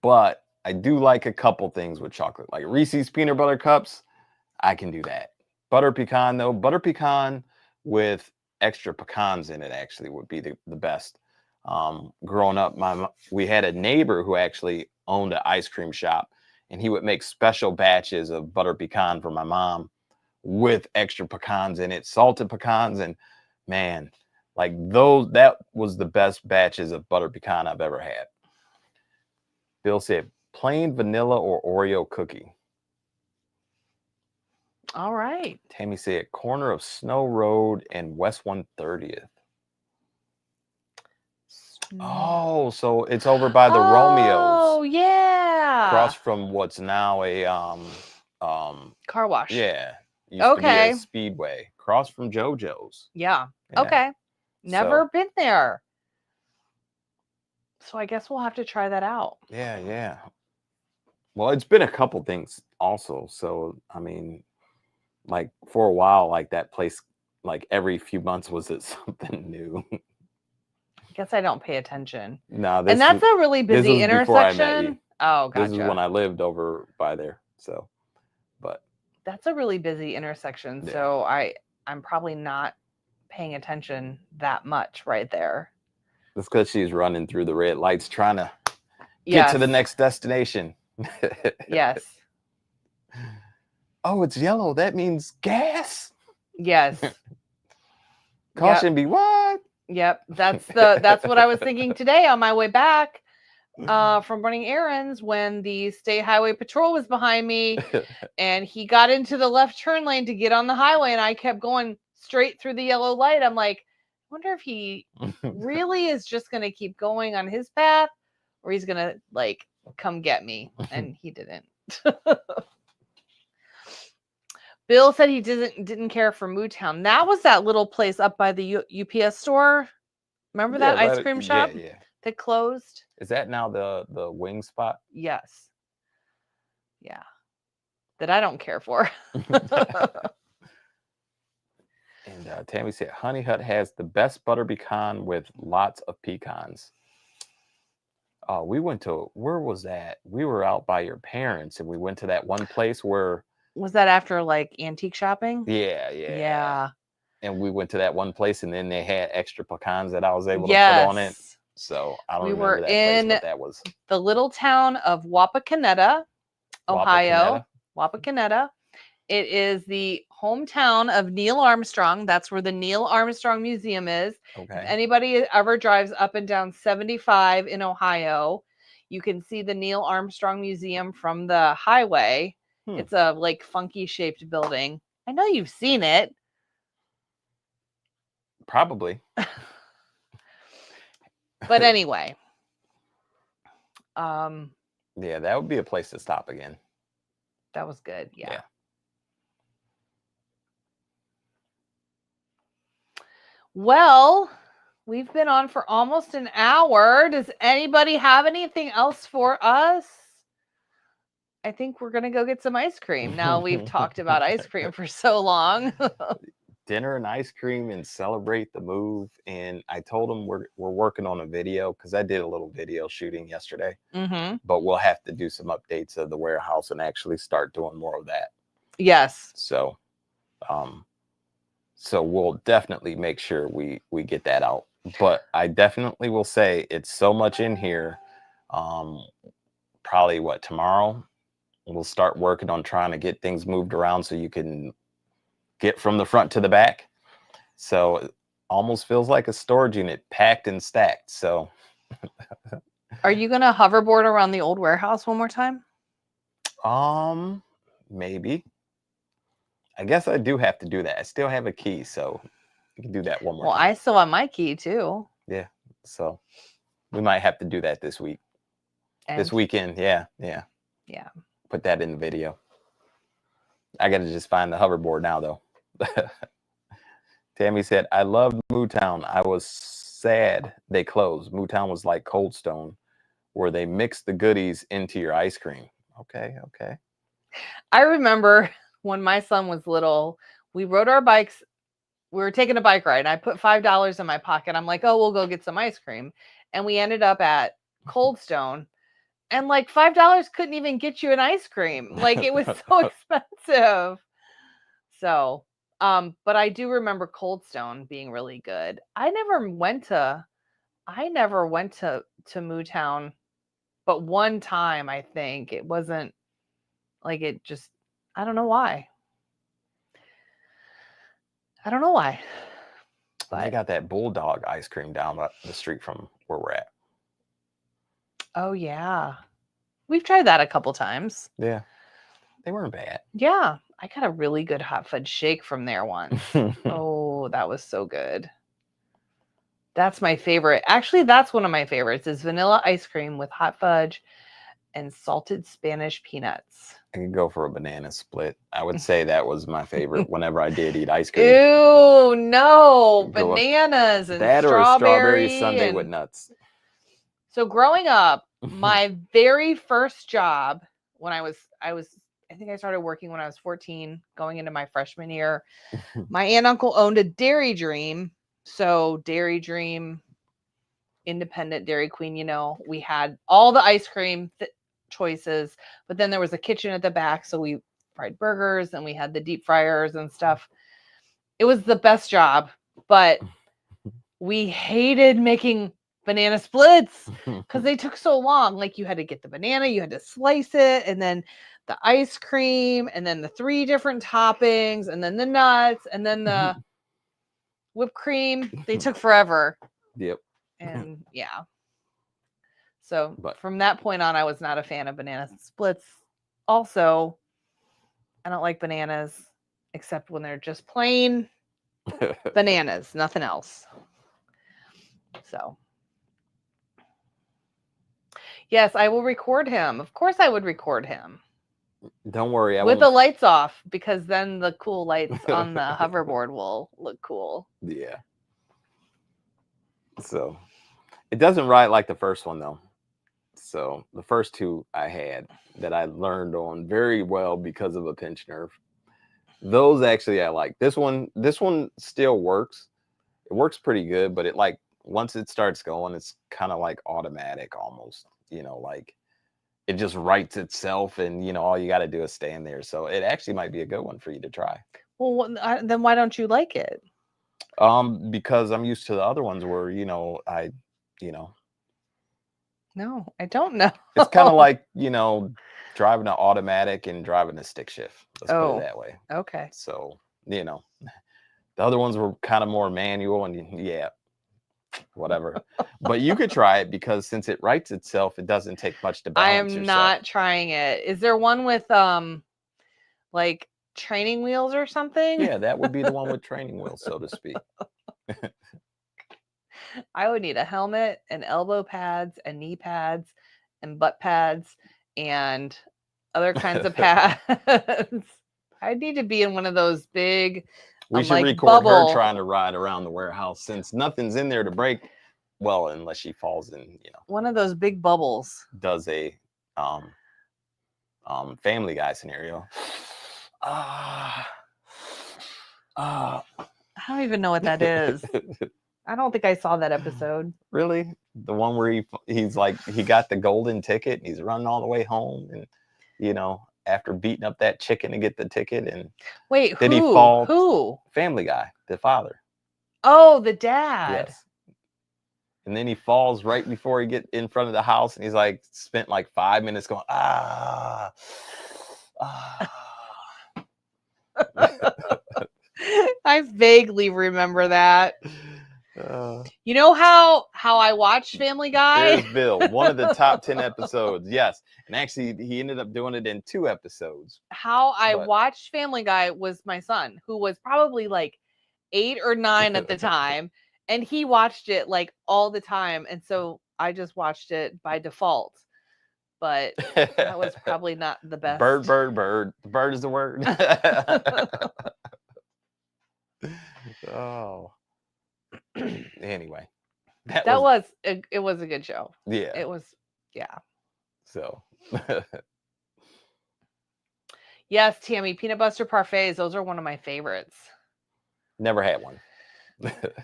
but I do like a couple things with chocolate, like Reese's peanut butter cups. I can do that. Butter pecan, though, butter pecan with extra pecans in it actually would be the best. Growing up, we had a neighbor who actually owned an ice cream shop, and he would make special batches of butter pecan for my mom with extra pecans in it, salted pecans, and man, like that was the best batches of butter pecan I've ever had. Bill said plain vanilla or Oreo cookie. All right. Tammy said corner of Snow Road and West 130th. Oh, so it's over by the Romeos. Oh, yeah. Across from what's now a car wash. Yeah. Used to be a Speedway. Across from JoJo's. Yeah. Okay. Never been there. So I guess we'll have to try that out. Yeah. Well, it's been a couple things also. So, I mean, like for a while, like that place, like every few months was it something new. I guess I don't pay attention. No, and that's a really busy intersection. Oh, gotcha. This is when I lived over by there. So, but that's a really busy intersection. Yeah. So I'm probably not paying attention that much right there. That's because she's running through the red lights trying to get to the next destination. Yes. Oh, it's yellow. That means gas. Yes. Caution be what? Yep. That's what I was thinking today on my way back from running errands when the state highway patrol was behind me and he got into the left turn lane to get on the highway and I kept going straight through the yellow light. I'm like, I wonder if he really is just going to keep going on his path or he's going to like come get me. And he didn't. Bill said he didn't care for Mootown. That was that little place up by the UPS store. Remember that ice cream shop that closed? Is that now the wing spot? Yes. Yeah. That I don't care for. And Tammy said, Honey Hut has the best butter pecan with lots of pecans. We went to, where was that? We were out by your parents and we went to that one place where. Was that after like antique shopping? Yeah. And we went to that one place and then they had extra pecans that I was able to put on it. So I don't remember that place, but that was. The little town of Wapakoneta, Ohio. Wapakoneta. It is the hometown of Neil Armstrong. That's where the Neil Armstrong Museum is. Okay. If anybody ever drives up and down 75 in Ohio, you can see the Neil Armstrong Museum from the highway. It's a like funky shaped building. I know you've seen it. Probably. But anyway. Yeah, that would be a place to stop again. That was good. Yeah. Well, we've been on for almost an hour. Does anybody have anything else for us? I think we're going to go get some ice cream. Now we've talked about ice cream for so long. Dinner and ice cream and celebrate the move. And I told them we're working on a video because I did a little video shooting yesterday. Mm-hmm. But we'll have to do some updates of the warehouse and actually start doing more of that. Yes. So we'll definitely make sure we get that out. But I definitely will say it's so much in here. Probably tomorrow we'll start working on trying to get things moved around so you can get from the front to the back. So it almost feels like a storage unit packed and stacked. So are you going to hoverboard around the old warehouse one more time? Maybe. I guess I do have to do that. I still have a key, so you can do that one more time. Well, I still have my key too. Yeah. So we might have to do that this week. This weekend. Yeah. Put that in the video. I got to just find the hoverboard now, though. Tammy said, I loved Mootown. I was sad they closed. Mootown was like Cold Stone, where they mixed the goodies into your ice cream. Okay. I remember when my son was little, we rode our bikes. We were taking a bike ride, and I put $5 in my pocket. I'm like, oh, we'll go get some ice cream. And we ended up at Cold Stone. And like $5 couldn't even get you an ice cream. Like it was so expensive. So, but I do remember Cold Stone being really good. I never went to Mootown, but one time I think. It wasn't like it just, I don't know why. But I got that Bulldog ice cream down the street from where we're at. Oh, yeah. We've tried that a couple times. Yeah. They weren't bad. Yeah. I got a really good hot fudge shake from there once. Oh, that was so good. That's my favorite. Actually, that's one of my favorites is vanilla ice cream with hot fudge and salted Spanish peanuts. I could go for a banana split. I would say that was my favorite whenever I did eat ice cream. Ew, no. Bananas and that or a strawberry sundae with nuts. So growing up, my very first job when I think I started working when I was 14, going into my freshman year. My aunt and uncle owned a Dairy Dream. So Dairy Dream, independent Dairy Queen, we had all the ice cream choices, but then there was a kitchen at the back. So we fried burgers and we had the deep fryers and stuff. It was the best job, but we hated making banana splits because they took so long. Like you had to get the banana, you had to slice it, and then the ice cream, and then the 3 different toppings, and then the nuts, and then the whipped cream. They took forever. Yep. And yeah. So But from that point on, I was not a fan of banana splits. Also, I don't like bananas except when they're just plain bananas, nothing else. So, yes, I will record him. Of course, I would record him. Don't worry, with the lights off, because then the cool lights on the hoverboard will look cool. Yeah. So it doesn't ride like the first one though. So the first 2 I had that I learned on very well because of a pinched nerve. Those actually I like. This one still works. It works pretty good, but it like once it starts going, it's kind of like automatic almost. Like it just writes itself, and all you got to do is stand there. So it actually might be a good one for you to try. Well, then why don't you like it? Because I'm used to the other ones where I. No, I don't know. It's kind of like driving an automatic and driving a stick shift. Let's put it that way. Okay. So the other ones were kind of more manual, and yeah, whatever. But you could try it because since it writes itself, it doesn't take much to balance yourself. Not trying it. Is there one with like training wheels or something? Yeah, that would be the one with training wheels, so to speak. I would need a helmet and elbow pads and knee pads and butt pads and other kinds of pads. I'd need to be in one of those big. We should record her trying to ride around the warehouse since nothing's in there to break. Well, unless she falls in, one of those big bubbles. Does a Family Guy scenario. I don't even know what that is. I don't think I saw that episode. Really? The one where he's like, he got the golden ticket and he's running all the way home, and after beating up that chicken to get the ticket, and wait, did he fall? Who? Family Guy, the father. Oh, the dad. Yes. And then he falls right before he get in front of the house, and he's like spent like 5 minutes going ah. I vaguely remember that. You know how I watched Family Guy? There's Bill, one of the top 10 episodes. Yes. And actually, he ended up doing it in 2 episodes. How I watched Family Guy was my son, who was probably like 8 or 9 at the time. And he watched it like all the time. And so I just watched it by default. But that was probably not the best. Bird. Bird is the word. Oh. Anyway. It was a good show. Yeah. It was, yeah. So. Yes, Tammy, peanut butter parfaits. Those are one of my favorites. Never had one.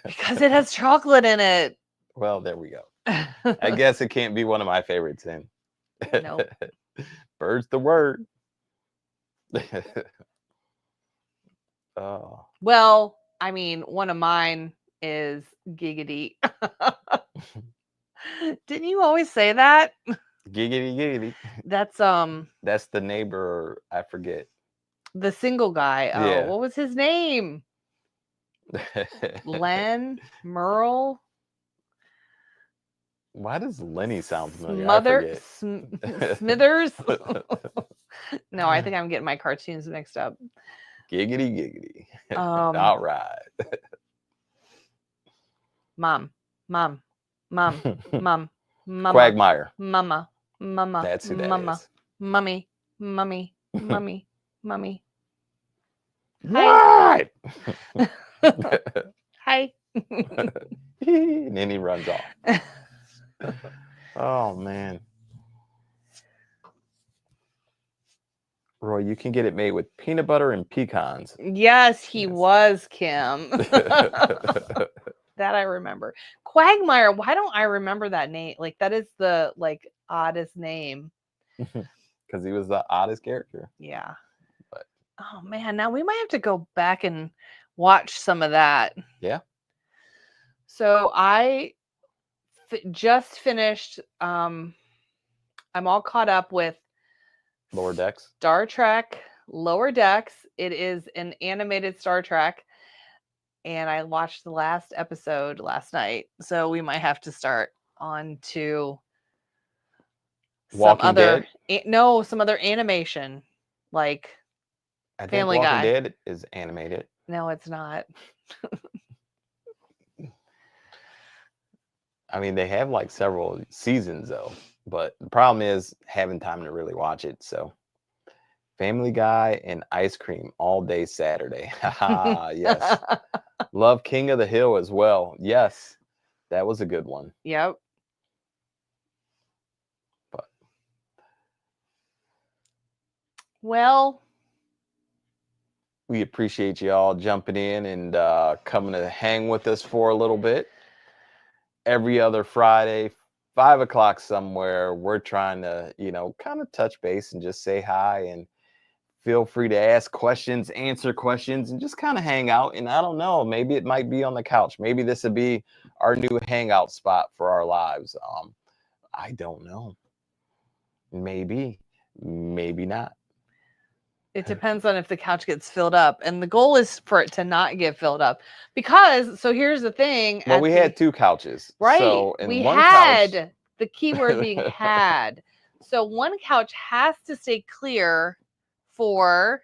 Because it has chocolate in it. Well, there we go. I guess it can't be one of my favorites then. Nope. Bird's the word. Oh. Well, I mean, one of mine is giggity. Didn't you always say that? Giggity. That's the neighbor, I forget. The single guy. Oh, yeah. What was his name? Len? Merle? Why does Lenny sound familiar? Smithers? No, I think I'm getting my cartoons mixed up. Giggity. All right. Mom. Quagmire. Mama. That's who that is. Mummy. Right. Hi. And then he runs off. Oh man. Roy, you can get it made with peanut butter and pecans. Yes, he was, Kim. That I remember. Quagmire, why don't I remember that name? Like, that is the oddest name. Because he was the oddest character. Yeah. But oh man, now we might have to go back and watch some of that. Yeah. So I just finished. I'm all caught up with Lower Decks. Star Trek Lower Decks. It is an animated Star Trek, and I watched the last episode last night, so we might have to start on to Walking Dead. some other animation, like I think Family Walking Guy. Dead is animated. No, it's not. I mean, they have like several seasons though, but the problem is having time to really watch it. So, Family Guy and ice cream all day Saturday. Haha, yes. Love King of the Hill as well. Yes, that was a good one. Yep. But well, we appreciate you all jumping in and coming to hang with us for a little bit. Every other Friday, 5 o'clock somewhere, we're trying to, kind of touch base and just say hi, and feel free to ask questions, answer questions, and just kind of hang out. And I don't know, maybe it might be on the couch. Maybe this would be our new hangout spot for our lives. I don't know. Maybe not. it depends on if the couch gets filled up, and the goal is for it to not get filled up. Because so here's the thing. Well, we had 2 couches, right? So we one had couch, the keyword being had. So one couch has to stay clear for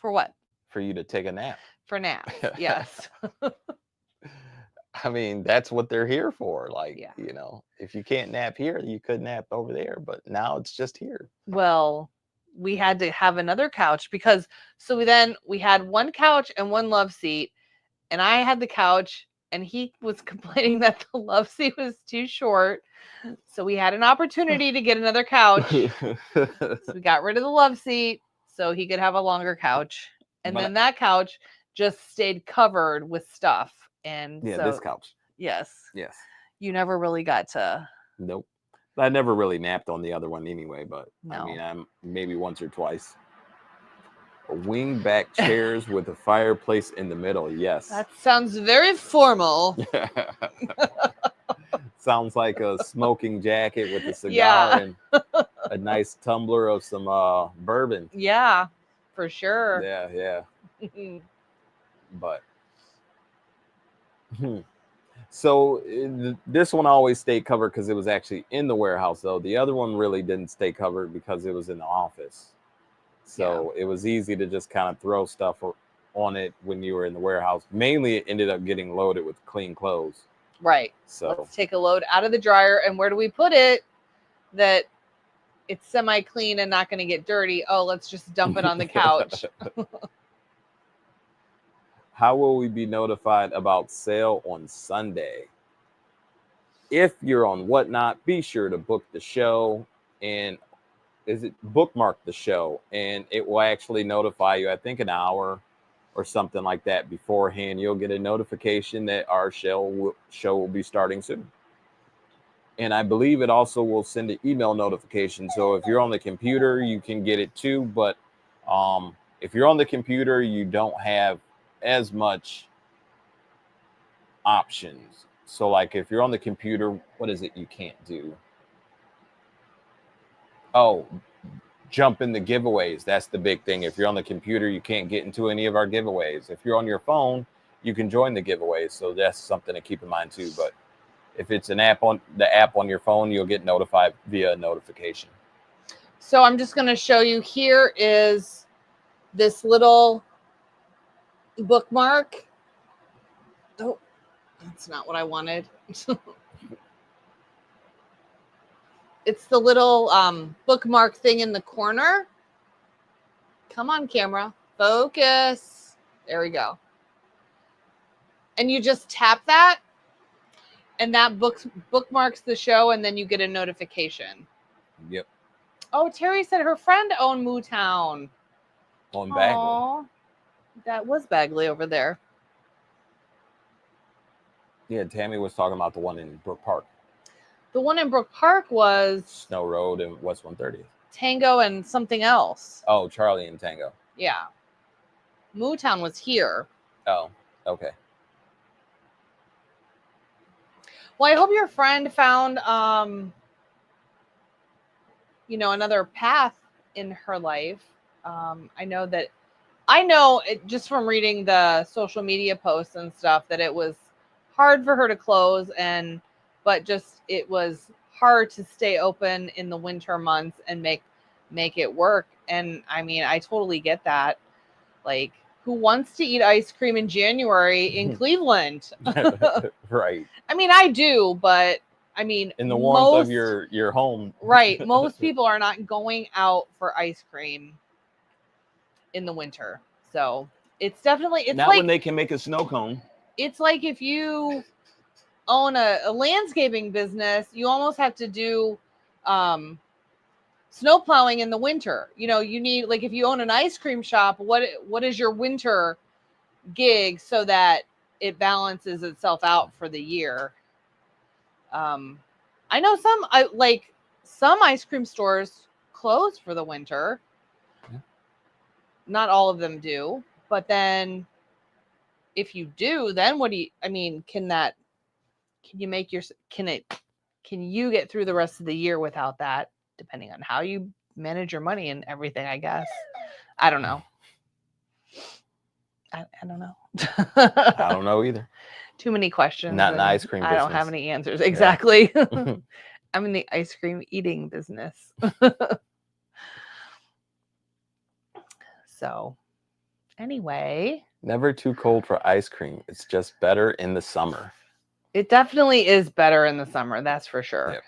what? For you to take a nap. For naps, yes. I mean, that's what they're here for. Like, Yeah. If you can't nap here, you could nap over there. But now it's just here. Well, we had to have another couch because we had one couch and one love seat, and I had the couch, and he was complaining that the love seat was too short. So we had an opportunity to get another couch. So we got rid of the love seat so he could have a longer couch. And then that couch just stayed covered with stuff. And this couch. Yes. Yes. You never really got to. Nope. I never really napped on the other one anyway, but No. I mean, I'm maybe once or twice. Wingback chairs with a fireplace in the middle. Yes. That sounds very formal. Sounds like a smoking jacket with a cigar and a nice tumbler of some bourbon. Yeah, for sure. Yeah. But so this one always stayed covered because it was actually in the warehouse, though. The other one really didn't stay covered because it was in the office. So it was easy to just kind of throw stuff on it when you were in the warehouse. Mainly, it ended up getting loaded with clean clothes. Right. So let's take a load out of the dryer. And where do we put it that it's semi-clean and not going to get dirty? Oh, let's just dump it on the couch. How will we be notified about sale on Sunday? If you're on Whatnot, be sure to book the show and bookmark the show, and it will actually notify you, I think, an hour or something like that beforehand. You'll get a notification that our show will be starting soon. And I believe it also will send an email notification. So if you're on the computer, you can get it too. But if you're on the computer, you don't have as much options. So like if you're on the computer, what is it you can't do? Oh, jump in the giveaways. That's the big thing. If you're on the computer, you can't get into any of our giveaways. If you're on your phone, you can join the giveaways. So that's something to keep in mind too. But if it's an app on your phone, you'll get notified via notification. So I'm just going to show you. Here is this little bookmark. Oh, that's not what I wanted. It's the little bookmark thing in the corner. Come on, camera. Focus. There we go. And you just tap that, and that bookmarks the show, and then you get a notification. Yep. Oh, Terry said her friend owned Mootown. On Bagley. That was Bagley over there. Yeah, Tammy was talking about the one in Brook Park. The one in Brook Park was Snow Road and West 130th. Tango and something else. Oh, Charlie and Tango. Yeah. Mootown was here. Oh, okay. Well, I hope your friend found another path in her life. I know it just from reading the social media posts and stuff that it was hard for her to close, but just it was hard to stay open in the winter months and make it work. And I mean, I totally get that. Like, who wants to eat ice cream in January in Cleveland? Right. I mean, I do, but I mean, in the warmth of your home. Right. Most people are not going out for ice cream in the winter. So it's definitely, it's not like when they can make a snow cone. It's like if you own a landscaping business, you almost have to do snow plowing in the winter. You need, like, if you own an ice cream shop, what is your winter gig so that it balances itself out for the year? I know some ice cream stores close for the winter. Yeah. Not all of them do, but then if you do, then what do you, I mean, can you get through the rest of the year without that, depending on how you manage your money and everything, I guess. I don't know. I don't know. I don't know either. Too many questions. Not an ice cream business. I don't have any answers. Exactly. Yeah. I'm in the ice cream eating business. So, anyway. Never too cold for ice cream. It's just better in the summer. It definitely is better in the summer. That's for sure. Yep.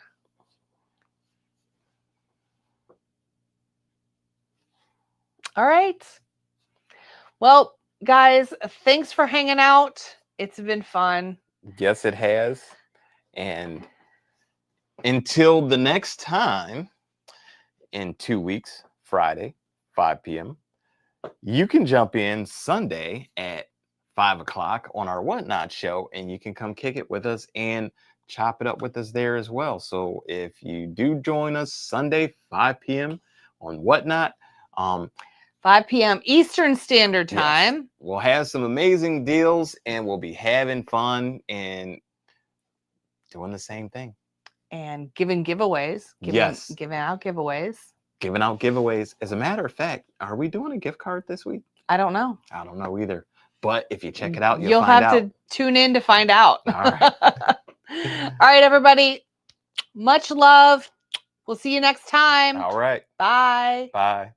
All right. Well, guys, thanks for hanging out. It's been fun. Yes, it has. And until the next time, in 2 weeks, Friday, 5 p.m., you can jump in Sunday at 5 o'clock on our Whatnot show, and you can come kick it with us and chop it up with us there as well. So if you do join us Sunday, 5 p.m. on Whatnot, 5 p.m. Eastern Standard Time. Yes, we'll have some amazing deals, and we'll be having fun and doing the same thing. And giving giveaways. Giving out giveaways. Giving out giveaways. As a matter of fact, are we doing a gift card this week? I don't know. I don't know either. But if you check it out, you'll find out. You'll have to tune in to find out. All right. All right, everybody. Much love. We'll see you next time. All right. Bye. Bye.